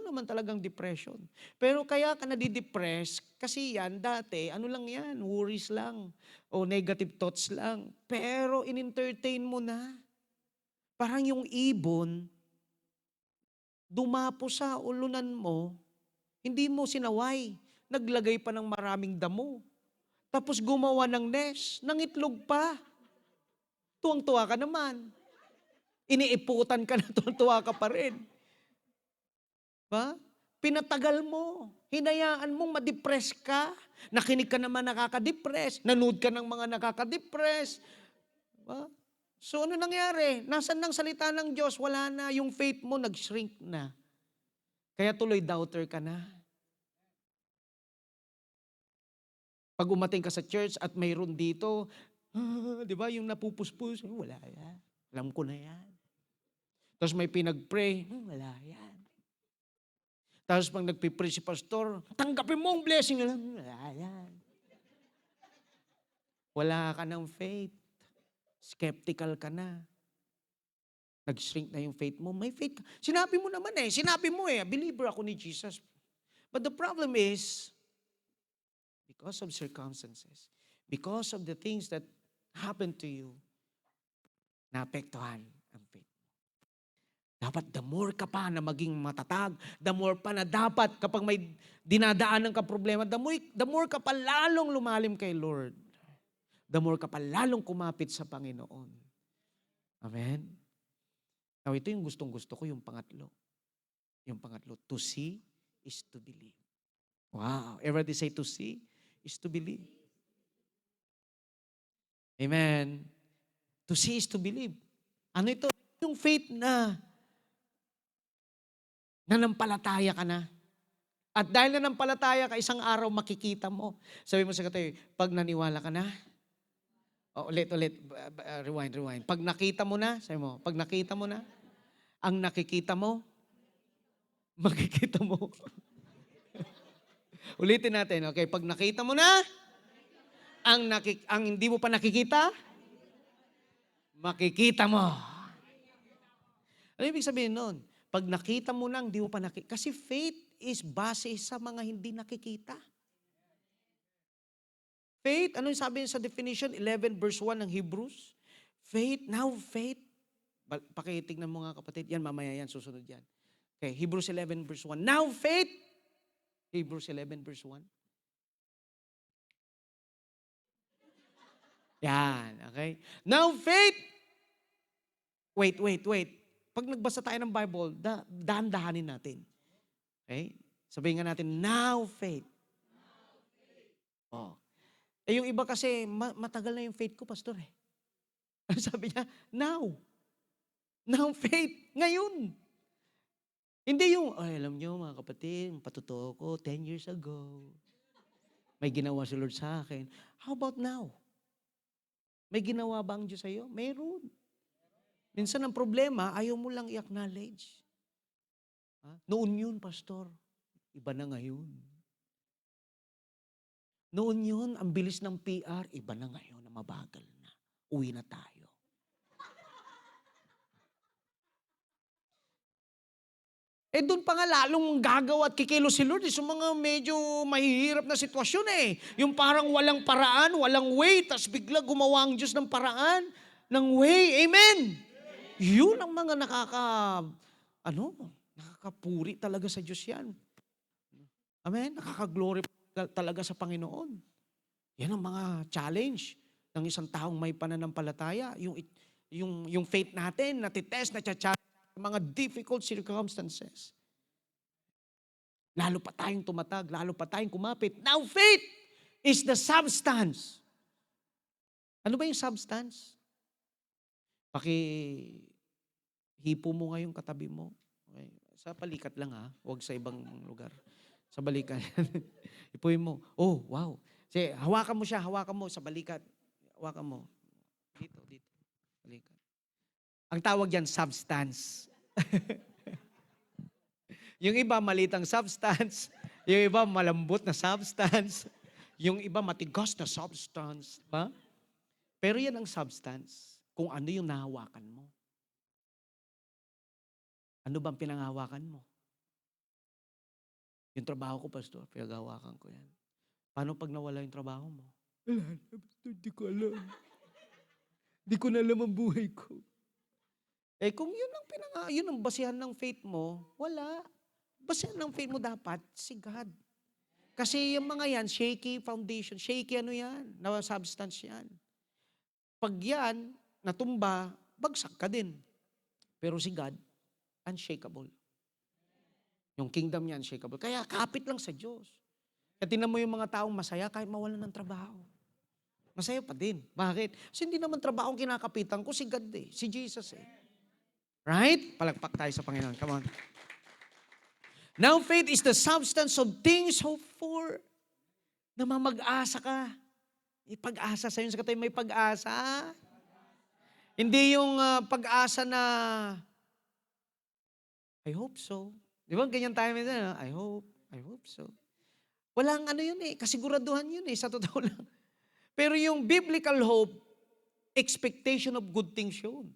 naman talagang depression. Pero kaya ka nadidepress, kasi yan, dati, ano lang yan, worries lang, o negative thoughts lang. Pero in-entertain mo na. Parang yung ibon, dumapo sa ulunan mo, hindi mo sinaway, naglagay pa ng maraming damo. Tapos gumawa ng nest, nangitlog pa. Tuwang-tuwa ka naman. Iniiputan ka na, tuwang-tuwa ka pa rin. Ba? Pinatagal mo. Hinayaan mong ma-depress ka. Nakinig ka naman nakaka-depress. Nanood ka ng mga nakaka-depress. Ba? So ano nangyari? Nasaan ng salita ng Diyos? Wala na. Yung faith mo nag-shrink na. Kaya tuloy doubter ka na. Pag umating ka sa church at mayroon dito, di ba, yung napupuspus, wala yan. Alam ko na yan. Tapos may pinag-pray, wala yan. Tapos pag nagpipray si pastor, tanggapin mo ang blessing. Wala yan. Wala ka ng faith. Skeptical ka na. Nag-shrink na yung faith mo. May faith ka. Sinabi mo naman eh. Sinabi mo eh. Believer ako ni Jesus. But the problem is, because of circumstances, because of the things that happened to you, naapektuhan ang faith. Dapat the more ka pa na maging matatag, the more pa na dapat kapag may dinadaanan ka problema, the more ka pa lalong lumalim kay Lord. The more ka pa lalong kumapit sa Panginoon. Amen? Now, ito yung gustong-gusto ko, yung pangatlo. Yung pangatlo, to see is to believe. Wow. Everybody say to see is to believe. Amen. To see is to believe. Ano ito? Yung faith na nanampalataya ka na. At dahil nanampalataya ka, isang araw makikita mo. Sabi mo sa katayo, pag naniwala ka na, ulit, rewind. Pag nakita mo na, sabi mo, pag nakita mo na, ang nakikita mo, makikita mo. Ulitin natin, okay? Pag nakita mo na, ang hindi mo pa nakikita, makikita mo. Ano ibig sabihin nun? Pag nakita mo na, hindi mo pa nakikita. Kasi faith is base sa mga hindi nakikita. Faith, ano yung sabi sa definition? 11 verse 1 ng Hebrews. Faith, pakitignan mo nga kapatid, yan mamaya yan, susunod yan. Okay, Hebrews 11 verse 1. Now faith, Hebrews 11 verse 1. Yan, okay. Now faith, wait. Pag nagbasa tayo ng Bible, dahan-dahanin natin. Okay? Sabihin nga natin, now faith. Oh. Yung iba kasi, matagal na yung faith ko, pastor eh. Ano sabi niya? Now. Now faith. Ngayon. Hindi yung, alam niyo mga kapatid, patotoo ko, 10 years ago, may ginawa si Lord sa akin. How about now? May ginawa ba ang Diyos sa iyo? Meron. Minsan ang problema, ayaw mo lang i-acknowledge. Noon yun, pastor. Iba na ngayon. Noon yun, ang bilis ng PR, iba na ngayon na mabagal na. Uwi na tayo. Doon pa nga lalong gagawa at kikilo si Lord sa mga medyo mahihirap na sitwasyon eh. Yung parang walang paraan, walang way, tas bigla gumawa ang Diyos ng paraan, ng way. Amen! Yun ang mga nakakapuri talaga sa Diyos yan. Amen? Nakakaglory talaga sa Panginoon. Yan ang mga challenge ng isang taong may pananampalataya. Yung faith natin, natitest, na-challenge mga difficult circumstances. Lalo pa tayong tumatag, lalo pa tayong kumapit. Now faith is the substance. Ano ba yung substance? Hipo mo nga yung katabi mo. Okay. Sa balikat lang huwag sa ibang lugar. Sa balikat. Hipuin mo. Oh, wow. Sige, hawakan mo sa balikat. Hawakan mo. Dito. Balikat. Ang tawag yan, substance. Yung iba, malitang substance. Yung iba, malambot na substance. Yung iba, matigas na substance. Diba? Pero yan ang substance. Kung ano yung nahawakan mo. Ano bang pinanghawakan mo? Yung trabaho ko, pastor, pinaghawakan ko yan. Paano pag nawala yung trabaho mo? Hindi ko alam. Hindi ko na alam ang buhay ko. Kung yun ang basihan ng faith mo, wala. Basihan ng faith mo dapat, si God. Kasi yung mga yan, shaky foundation, shaky na substance yan. Pag yan, natumba, bagsak ka din. Pero si God, unshakable. Yung kingdom niya, unshakable. Kaya kapit lang sa Diyos. Kaya tingnan mo yung mga taong masaya kahit mawalan ng trabaho. Masaya pa din. Bakit? Kasi hindi naman trabaho ang kinakapitan ko, si God si Jesus Right? Palagpak tayo sa Panginoon. Come on. Now faith is the substance of things hoped for. Na mag-asa ka. May pag-asa sa'yo sa katay, may pag-asa. Hindi yung pag-asa na, I hope so. Di ba ganyan tayo minsan, I hope so. Walang ano yun eh, kasiguraduhan yun eh, sa totoo lang. Pero yung biblical hope, expectation of good things yun.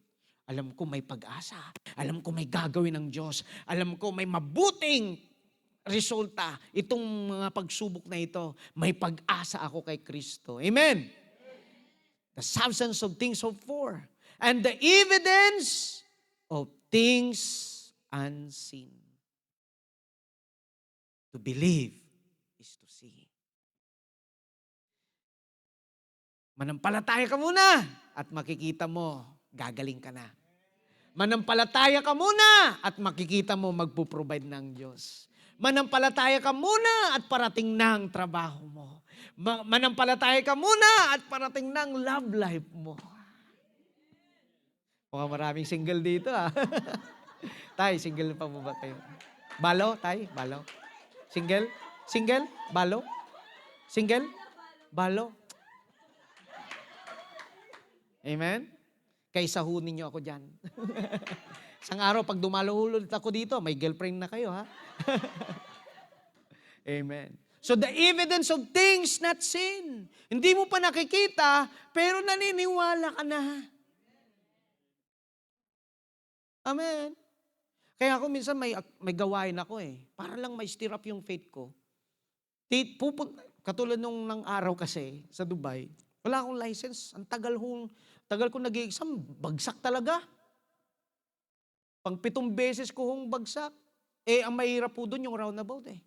Alam ko may pag-asa. Alam ko may gagawin ng Diyos. Alam ko may mabuting resulta. Itong mga pagsubok na ito, may pag-asa ako kay Kristo. Amen? The substance of things hoped for. And the evidence of things unseen. To believe is to see. Manampalataya ka muna at makikita mo, gagaling ka na. Manampalataya ka muna at makikita mo, magpo-provide ng Diyos. Manampalataya ka muna at parating na ang trabaho mo. Manampalataya ka muna at parating na ang love life mo. Mukhang maraming single dito ah. Tay, single pa mo ba kayo? Balo, tay? Balo? Single? Single? Balo? Single? Balo? Amen? Kaysa hunin niyo ako dyan. Isang araw, pag dumalahulod ako dito, may girlfriend na kayo, ha? Amen. So the evidence of things not seen. Hindi mo pa nakikita, pero naniniwala ka na. Amen. Kaya ako minsan may gawain ako eh. Para lang ma-stir up yung faith ko. Katulad nung ng araw kasi sa Dubai, wala akong license. Ang tagal ko nag-i-exam, bagsak talaga. Pang 7 beses ko hong bagsak. Eh, ang mahirap po doon yung roundabout eh.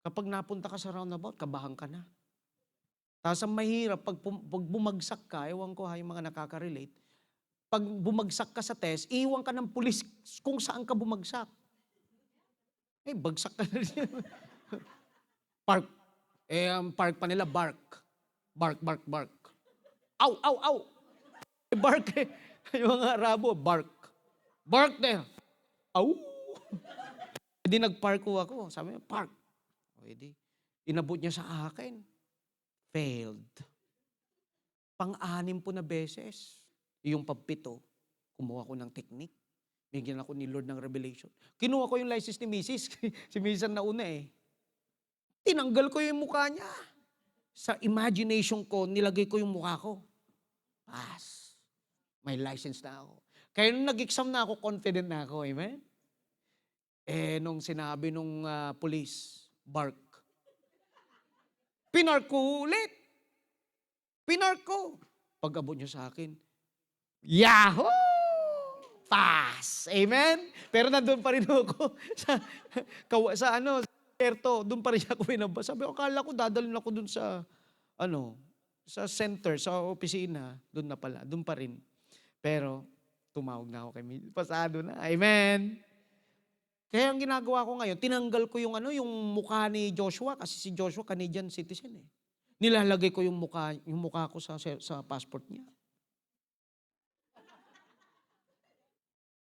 Kapag napunta ka sa roundabout, kabahan ka na. Tapos ang mahirap, pag bumagsak ka, ewan ko ha, yung mga nakaka-relate, pag bumagsak ka sa test, iwan ka ng pulis kung saan ka bumagsak. Eh, bagsak ka na rin. Park. Eh, ang park pa nila, bark. Bark, bark, bark. Aw, aw, aw. Eh, bark eh. Yung mga Arabo, bark. Bark there. Aw. Hindi nagpark ko ako. Sabi niya, park. O, edi, inabot niya sa akin. Failed. Pang-anim po na beses. Yung pag-7, kumuha ko ng technique. Bigyan ako ni Lord ng revelation. Kinuha ko yung license ni Mrs. Si Mrs. ang nauna eh. Tinanggal ko yung mukha niya. Sa imagination ko, nilagay ko yung mukha ko. Pass. May license na ako. Kaya nung nag-exam na ako, confident na ako. Amen? Eh, nung sinabi nung police, bark. Pinark ko ulit. Pinark ko. Pag-abot niya sa akin, Yahoo! Pass! Amen? Pero nandun pa rin ako sa Puerto, doon pa rin ako pinabas. Sabi ko, akala ko dadalhin ako doon sa, sa center, sa opisina. Doon na pala, doon pa rin. Pero, tumawag na ako kay Mrs. Pasado na. Amen? Kaya ang ginagawa ko ngayon, tinanggal ko yung mukha ni Joshua, kasi si Joshua, Canadian citizen eh. Nilalagay ko yung mukha ko sa passport niya.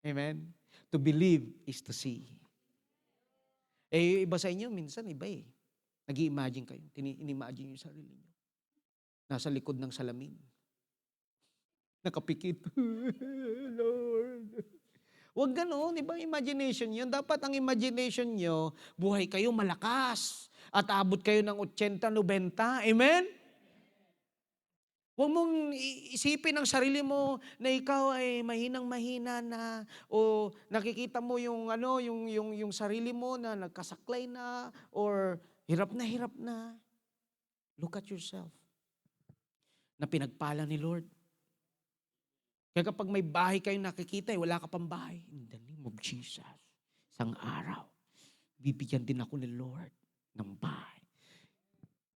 Amen? To believe is to see. Eh, iba sa inyo, minsan iba eh. Nag-i-imagine kayo. In-imagine yung sarili niyo. Nasa likod ng salamin. Nakapikit. Lord. Huwag gano'n, iba imagination yun. Dapat ang imagination nyo, buhay kayo malakas. At abot kayo ng 80-90. Amen? Huwag mong isipin ang sarili mo na ikaw ay mahinang-mahina na o nakikita mo yung sarili mo na nagkasaklay na or hirap na. Look at yourself. Na pinagpala ni Lord. Kaya kapag may bahay kayo nakikita, wala ka pang bahay. In the name of Jesus, isang araw, bibigyan din ako ni Lord ng bahay.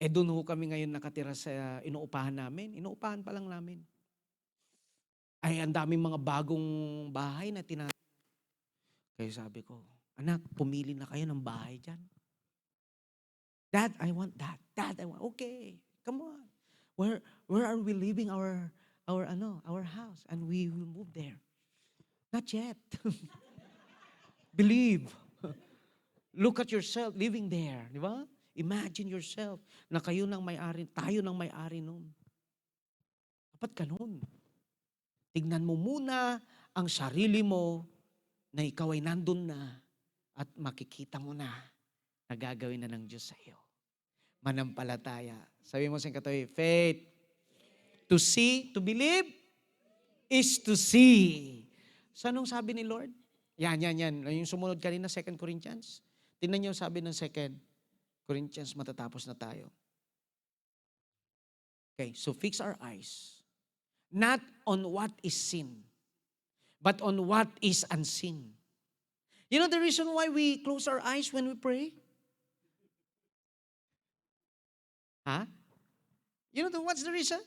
Eh doon ho kami ngayon nakatira sa inuupahan namin. Inuupahan pa lang namin. Ay, ang daming mga bagong bahay na Kaya sabi ko, anak, pumili na kayo ng bahay dyan. Dad, I want that. Dad, I want. Okay, come on. Where are we leaving our house? And we will move there. Not yet. Believe. Look at yourself living there. Di ba? Imagine yourself na kayo nang may-ari, tayo nang may-ari nun. Dapat ganun. Tignan mo muna ang sarili mo na ikaw ay nandun na at makikita mo na gagawin na ng Diyos sa iyo. Manampalataya. Sabi mo sa katabi, faith. To see, to believe, is to see. So anong sabi ni Lord? Yan. Yung sumunod kanina, 2 Corinthians. Tingnan niyo sabi ng 2 Corinthians, matatapos na tayo. Okay, so fix our eyes. Not on what is seen, but on what is unseen. You know the reason why we close our eyes when we pray? Ha? You know what's the reason?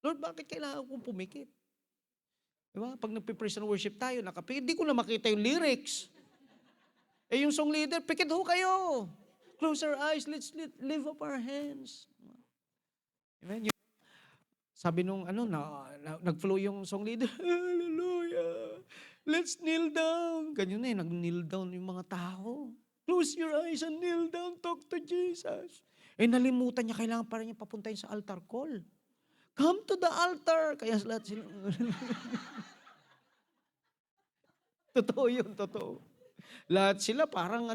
Lord, bakit kailangan kong pumikit? Diba? Pag nagpipraise and worship tayo, nakapikit, di ko na makita yung lyrics. Eh yung song leader, pikit ho kayo. Close our eyes, let's lift up our hands. Amen? Sabi nung nag-flow yung song leader, hallelujah, let's kneel down. Ganyan na nag-kneel down yung mga tao. Close your eyes and kneel down, talk to Jesus. Eh nalimutan niya, kailangan pa rin niya papuntahin sa altar call. Come to the altar. Kaya lahat sila. Totoo yun, totoo. Lahat sila parang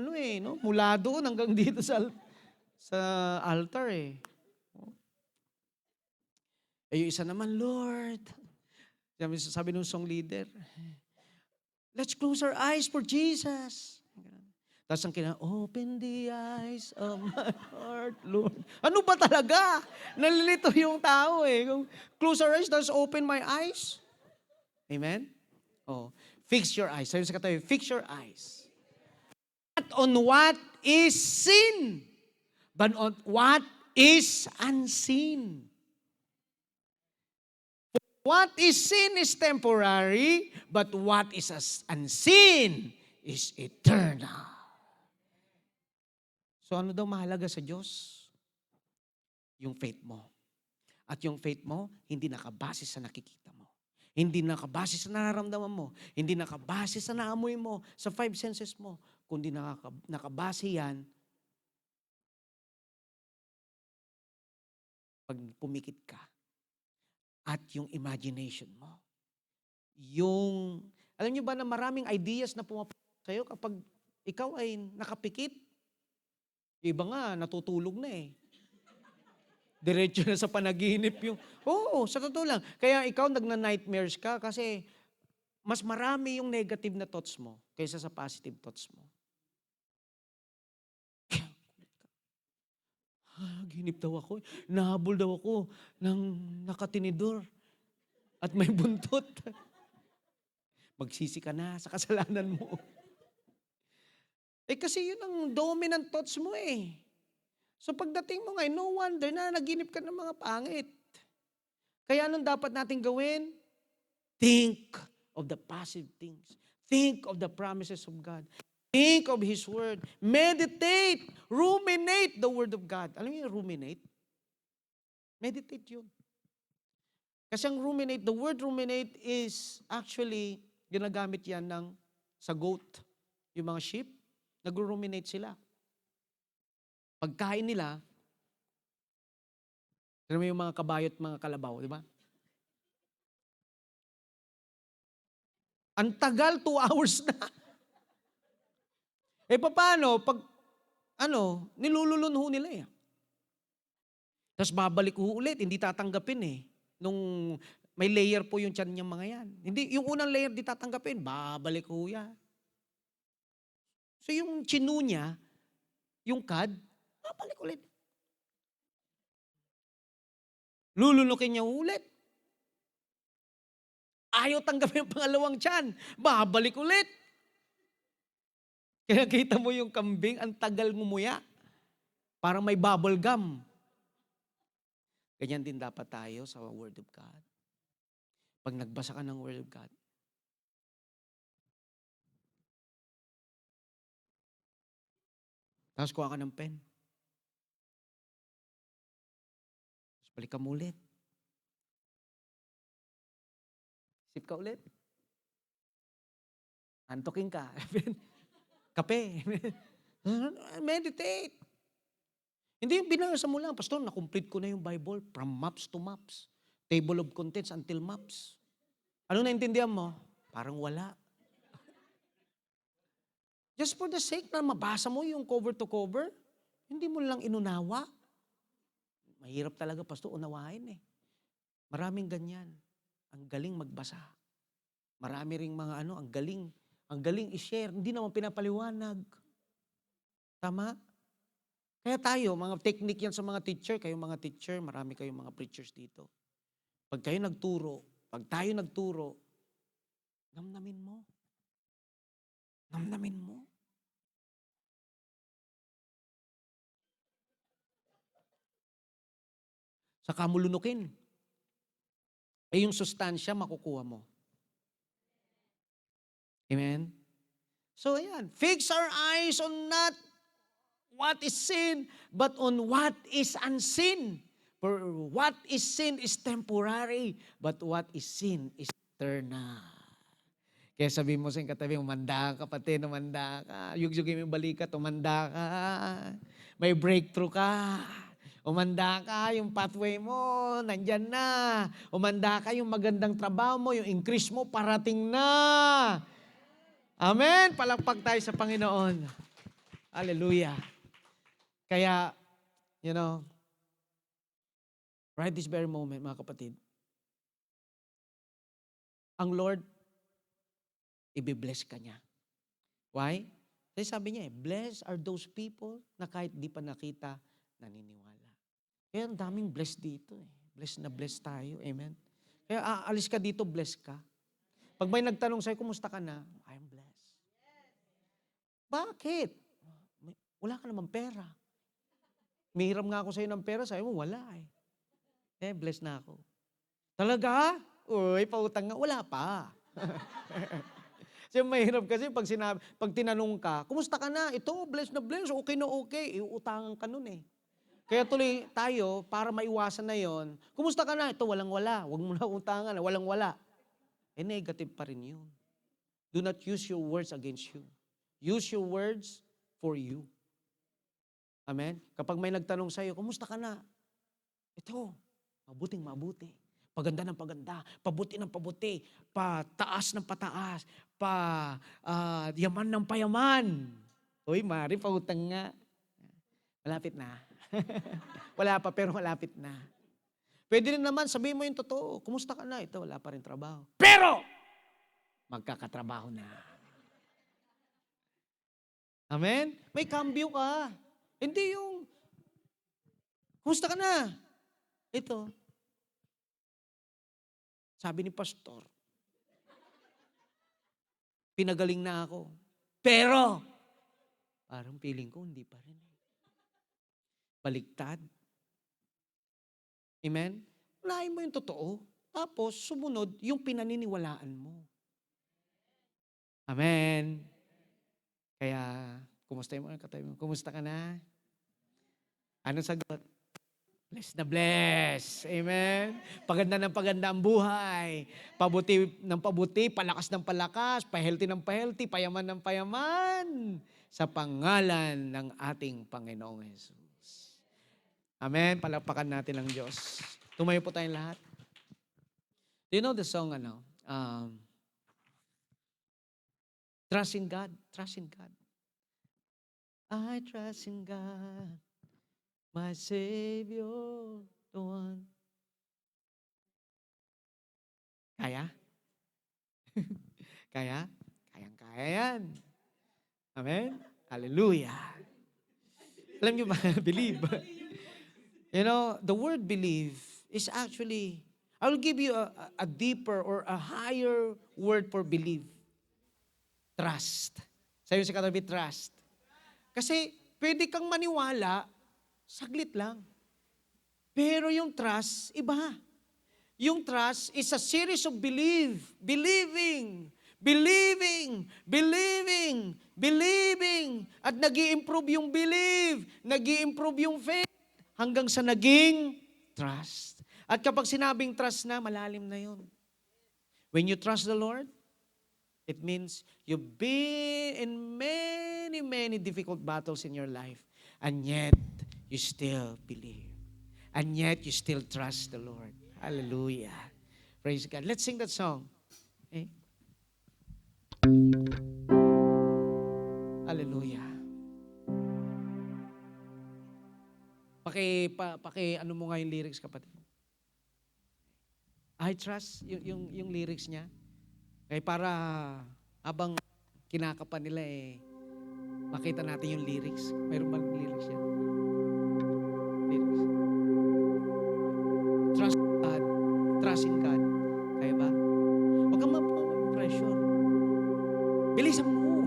mula doon hanggang dito sa altar eh. Eh yung isa naman, Lord. Sabi nung song leader, let's close our eyes for Jesus. Tapos ang open the eyes of my heart, Lord. Ano ba talaga? Nalilito yung tao eh. Close our eyes, tapos open my eyes. Amen? Oh, fix your eyes. Sabi sa katabi, fix your eyes. Not on what is seen, but on what is unseen. What is seen is temporary, but what is unseen is eternal. So ano daw mahalaga sa Diyos? Yung faith mo. At yung faith mo, hindi nakabase sa nakikita mo. Hindi nakabase sa nararamdaman mo. Hindi nakabase sa naamoy mo, sa 5 senses mo. Kundi nakabase yan pag pumikit ka. At yung imagination mo. Alam niyo ba na maraming ideas na pumapasok sa'yo kapag ikaw ay nakapikit? Iba nga, natutulog na eh. Diretso na sa panaginip yung, sa totoo lang. Kaya ikaw nagna-nightmares ka kasi mas marami yung negative na thoughts mo kaysa sa positive thoughts mo. Ginip daw ako. Nahabol daw ako ng nakatinidor at may buntot. Magsisi ka na sa kasalanan mo. Eh kasi yun ang dominant thoughts mo eh. So pagdating mo ngayon, no wonder na naginip ka ng mga pangit. Kaya anong dapat natin gawin? Think of the positive things. Think of the promises of God. Think of His Word. Meditate. Ruminate the Word of God. Alam niyo yung ruminate? Meditate yun. Kasi ang ruminate, the word ruminate is actually, ginagamit yan sa goat. Yung mga sheep, nag-ruminate sila. Pagkain nila, alam mo yung mga kabayo at mga kalabaw, di ba? Ang tagal, 2 hours na. Eh paano? Pag, nilululun ho nila eh. Tapos babalik ho ulit, hindi tatanggapin eh. Nung may layer po yung tiyan niyang mga yan. Hindi, yung unang layer di tatanggapin, babalik ho yan. So yung chinu niya, yung cud, babalik ulit. Lulunukin niya ulit. Ayaw tanggapin yung pangalawang tiyan, babalik ulit. Kaya kita mo yung kambing, ang tagal ngumuya. Parang may bubble gum. Ganyan din dapat tayo sa Word of God. Pag nagbasa ka ng Word of God, tapos kuha ka ng pen. Tapos balik ka mo ulit. Sip ka ulit. Antokin ka. Kape. Meditate. Hindi yung binasa mo lang, Pastor, na-complete ko na yung Bible from maps to maps. Table of contents until maps. Anong naintindihan mo? Parang wala. Just for the sake na mabasa mo yung cover to cover, hindi mo lang inunawa. Mahirap talaga, Pastor, unawain eh. Maraming ganyan. Ang galing magbasa. Marami ring mga ang galing i-share. Hindi naman pinapaliwanag. Tama? Kaya tayo, mga technique yan sa mga teacher. Kayong mga teacher, marami kayong mga preachers dito. Pag kayo nagturo, pag tayo nagturo, namnamin mo. Namnamin mo. Saka mo lunukin. Eh yung sustansya, makukuha mo. Amen? So ayan, fix our eyes on not what is sin, but on what is unseen. For what is sin is temporary, but what is sin is eternal. Kaya sabihin mo sa katabi, umanda ka pati, umanda ka. Yugyugin mo yung balikat, umanda ka. May breakthrough ka. Umanda ka, yung pathway mo, nandyan na. Umanda ka, yung magandang trabaho mo, yung increase mo, parating na. Amen? Palakpak tayo sa Panginoon. Hallelujah. Kaya, right this very moment, mga kapatid, ang Lord, ibibless ka niya. Why? Kasi sabi niya blessed are those people na kahit di pa nakita, naniniwala. Kaya ang daming blessed dito. Blessed na blessed tayo. Amen? Kaya aalis ka dito, blessed ka. Pag may nagtanong sa'yo, kumusta ka na? I'm blessed. Bakit? Wala ka naman pera. Mihiram nga ako sa'yo ng pera, sa'yo mo, wala eh. Blessed na ako. Talaga? Uy, pautang nga. Wala pa. Kasi mahirap kasi pag tinanong ka, kumusta ka na? Ito, blessed na blessed, okay na okay. Iuutangan ka nun eh. Kaya tuloy tayo, para maiwasan na yon, kumusta ka na? Ito, walang-wala. Huwag mo na utangan, walang-wala. Negative pa rin yun. Do not use your words against you. Use your words for you. Amen? Kapag may nagtanong sa'yo, kumusta ka na? Ito, mabuting mabuti. Paganda ng paganda, pabuti ng pabuti, pataas ng pataas, yaman ng payaman. Uy, Mari, pautang nga. Malapit na. Wala pa, pero malapit na. Pwede rin naman, sabihin mo yung totoo. Kumusta ka na? Ito, wala pa rin trabaho. Pero, magkakatrabaho na. Amen? May cambio ka. Hindi yung, kumusta ka na? Ito. Sabi ni pastor, pinagaling na ako. Pero, parang feeling ko, hindi pa rin. Baligtad. Amen? Unahin mo yung totoo. Tapos, sumunod yung pinaniniwalaan mo. Amen? Kaya, kumusta yung mga katabi mo? Kumusta ka na? Anong sagot? Bless na bless. Amen? Paganda ng paganda ang buhay. Pabuti ng pabuti, palakas ng palakas, pahealthy ng pahealthy, payaman ng payaman. Sa pangalan ng ating Panginoong Jesus. Amen? Palakpakan natin ang Diyos. Tumayo po tayong lahat. Do you know the song, Trust in God. Trust in God. I trust in God. My Savior, the one. Kaya? Kaya? Kayang-kaya yan. Amen? Hallelujah. Alam niyo ba, believe. The word believe is actually, I will give you a deeper or a higher word for believe. Trust. Sayo si katabi, trust. Kasi pwede kang maniwala, saglit lang. Pero yung trust, iba. Yung trust is a series of believing, at nag-i-improve yung believe, nag-i-improve yung faith, hanggang sa naging trust. At kapag sinabing trust na, malalim na yun. When you trust the Lord, it means you've been in many, many difficult battles in your life, and yet, you still believe. And yet, you still trust the Lord. Hallelujah. Praise God. Let's sing that song. Eh? Hallelujah. Ano mo nga yung lyrics, kapatid. I trust yung lyrics niya. Kaya para habang kinakapan nila makita natin yung lyrics. Mayroon bang lyrics yan? Lyrics. Trust God. Trust in God. Kaya ba? Huwag kang ma-pressure. Bilisan mo.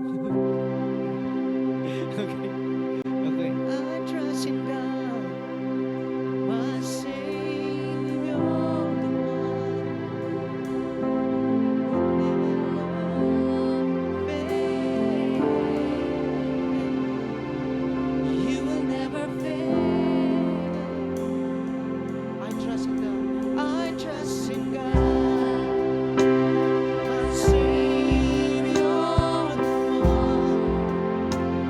Okay. Okay. I trust in God, my Savior, the one you will never fail. I trust in God. I trust in God, my Savior, the one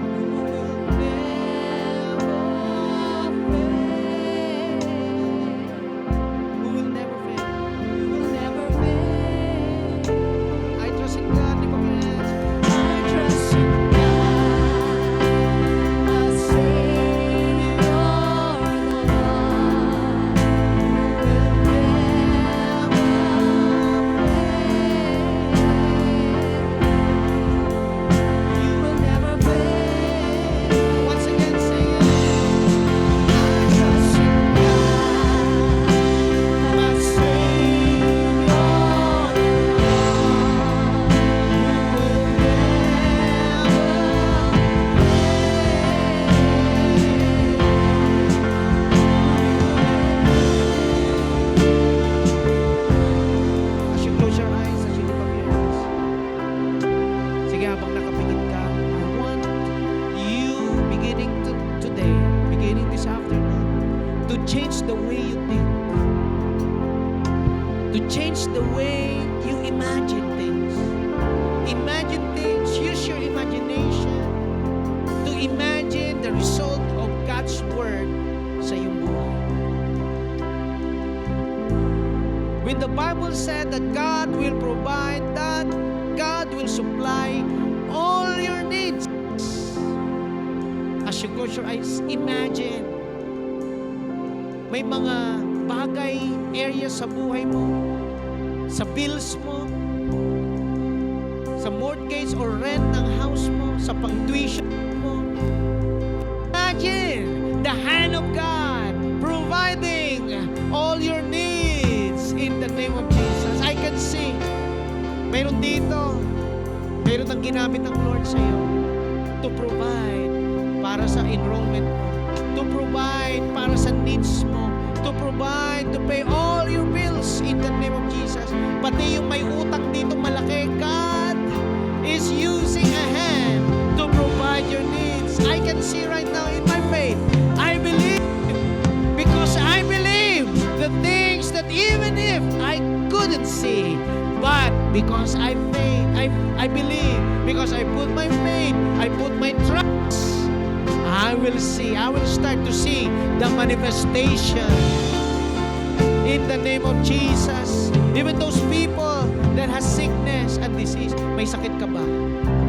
who will never fail. Who will never fail. I trust in God. Lift up your hands. I trust in God, my Savior, the one who will never fail. Once again, sing it. I trust in God, my Savior, the one who As you close your eyes, as you lift up your hands. Sige, habang nakapikit ka, I want you today, beginning this afternoon, to change the way you think. To change the way you imagine things. Imagine things. Use your imagination to imagine the result of God's Word sa iyong buhay. When the Bible said that God will provide, that God will supply all your needs. As you close your eyes, imagine may mga bagay, areas sa buhay mo, sa bills mo, sa mortgage or rent ng house mo, sa pang-tuition mo. Imagine the hand of God providing all your needs in the name of Jesus. I can see, mayroon dito, mayroon ang ginamit ng Lord sa iyo to provide para sa enrollment mo, to provide para sa needs mo, to provide, to pay all your bills in the name of Jesus. Pati yung may utang dito malaki, God is using a hand to provide your needs. I can see right now in my faith. I believe, because I believe the things that even if I couldn't see, but because I faith, I believe, because I put my faith, I put my trust, I will see, I will start to see the manifestation in the name of Jesus. Even those people that has sickness and disease, may sakit ka ba?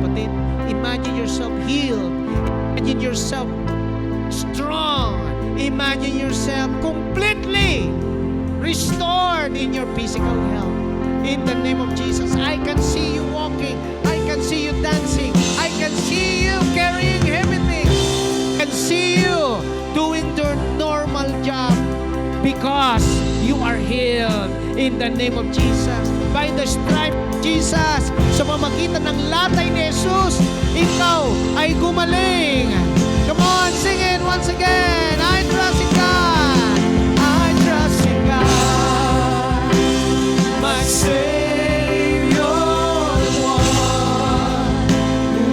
Kapatid, imagine yourself healed. Imagine yourself strong. Imagine yourself completely restored in your physical health. In the name of Jesus, I can see you walking. I can see you dancing. I can see you carrying everything. I can see you doing your normal job because you are healed in the name of Jesus. By the stripe of Jesus, sa pamagitan ng latay ni Jesus, ikaw ay gumaling. Come on, sing it once again. I trust in God. I trust in God, my Savior, the one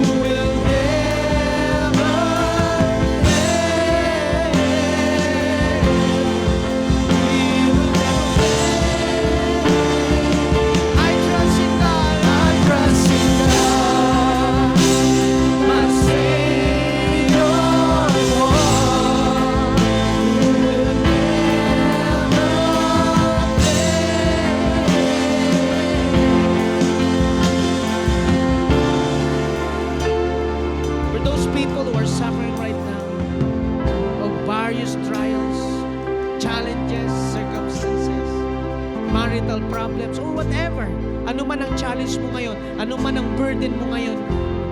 who will never fail. He will never fail. I trust in God. I trust in God, my Savior. various trials, challenges, circumstances, marital problems, or whatever. Ano man ang challenge mo ngayon, ano man ang burden mo ngayon,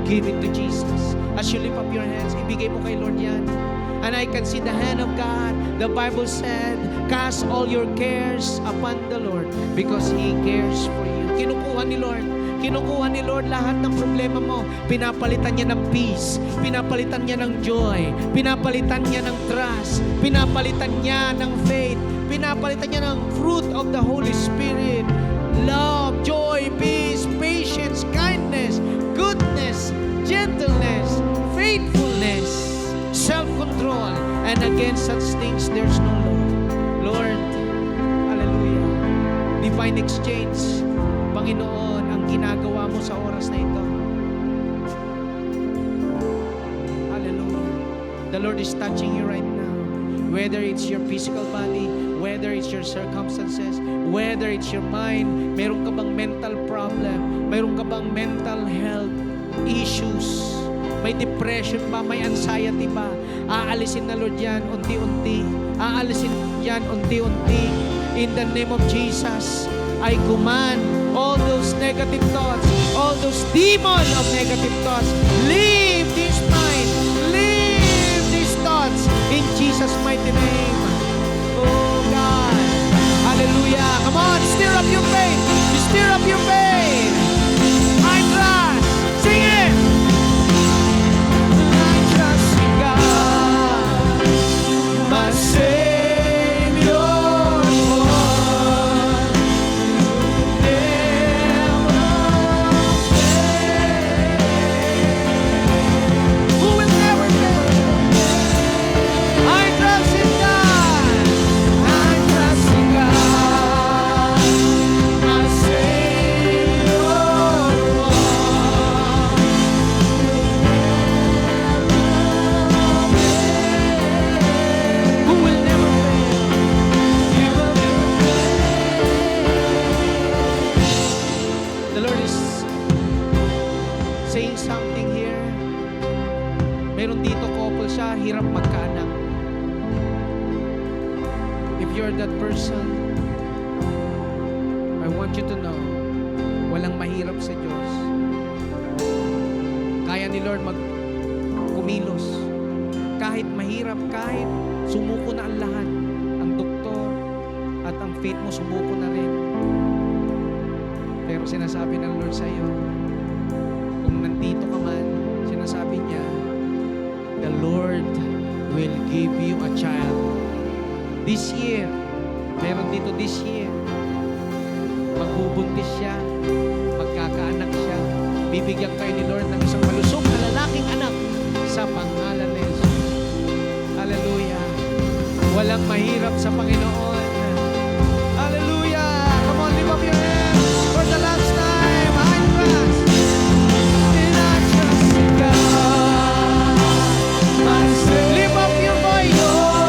give it to Jesus. As you lift up your hands, ibigay mo kay Lord yan. And I can see the hand of God. The Bible said, cast all your cares upon the Lord because He cares for you. Kinukuha ni Lord. Kinukuha ni Lord lahat ng problema mo. Pinapalitan niya ng peace. Pinapalitan niya ng joy. Pinapalitan niya ng trust. Pinapalitan niya ng faith. Pinapalitan niya ng fruit of the Holy Spirit. Love, joy, peace, patience, kindness, goodness, gentleness, faithfulness, self-control, and against such things there's no law. Lord, hallelujah. Divine exchange, Panginoon, ang ginagawa mo sa oras na ito. Hallelujah. The Lord is touching you right now. Whether it's your physical body, whether it's your circumstances, whether it's your mind, meron ka bang mental problem, meron ka bang mental health issues, may depression ba, may anxiety ba, aalisin na Lord yan unti-unti, aalisin yan unti-unti. In the name of Jesus, I command all those negative thoughts, all those demons of negative thoughts, leave this mind, leave these thoughts in Jesus' mighty name. Oh God, hallelujah. Come on, stir up your faith, stir up your faith. I trust, sing it. I trust in God, my Savior, one who never fails, who will never fail. I trust in God, I trust in God, my Savior, one who will never fail. He will never fail. The Lord is saying something here. Meron dito couple siya, hirap magkaanak. If you're that person, I want you to know, walang mahirap sa Diyos. Kaya ni Lord kumilos. Kahit mahirap, kahit sumuko na ang lahat, ang doktor at ang faith mo sumuko na rin. Pero sinasabi ng Lord sa iyo, kung nandito ka man, sinasabi niya, the Lord will give you a child. This year, meron dito this year, magbubuntis siya, magkakaanak siya, bibigyan kayo ni Lord ng isang malusog na lalaking anak sa pangalan ni Jesus. Hallelujah. Walang mahirap sa Panginoon. Hallelujah. Come on, lift up your hands for the last time. I trust. And I trust in God. My Savior. Lift up your voice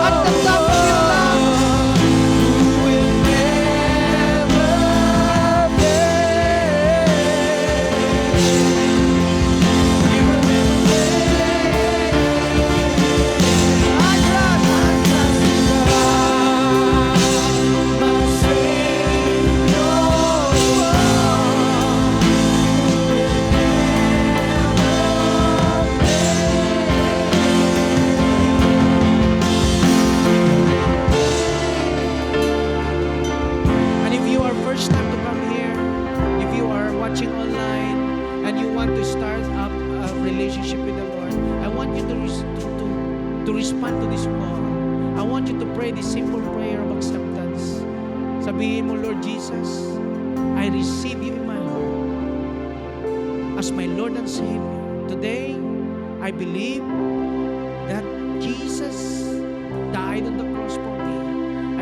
at the top of your lungs. Who will never fail. He will never fail. I trust in God. My Savior. And if you are first time to come here, if you are watching online and you want to start up a relationship with the Lord, I want you to respond to this call. I want you to pray this simple prayer of acceptance. Sabihin mo, Lord Jesus, I receive you in my heart as my Lord and Savior. Today, I believe that Jesus died on the cross for me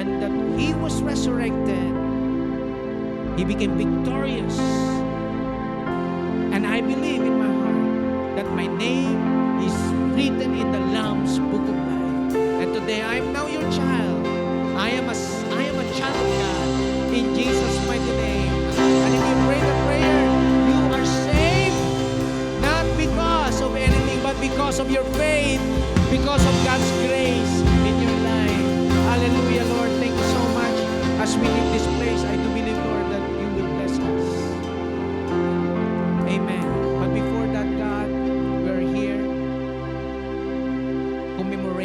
and that He was resurrected. He became victorious. And I believe in my heart that my name is written in the Lamb's Book of Life. And today, I am now your child. I am a child of God in Jesus' mighty name. And if you pray the prayer, you are saved not because of anything, but because of your faith, because of God's grace in your life.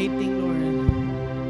illuminating,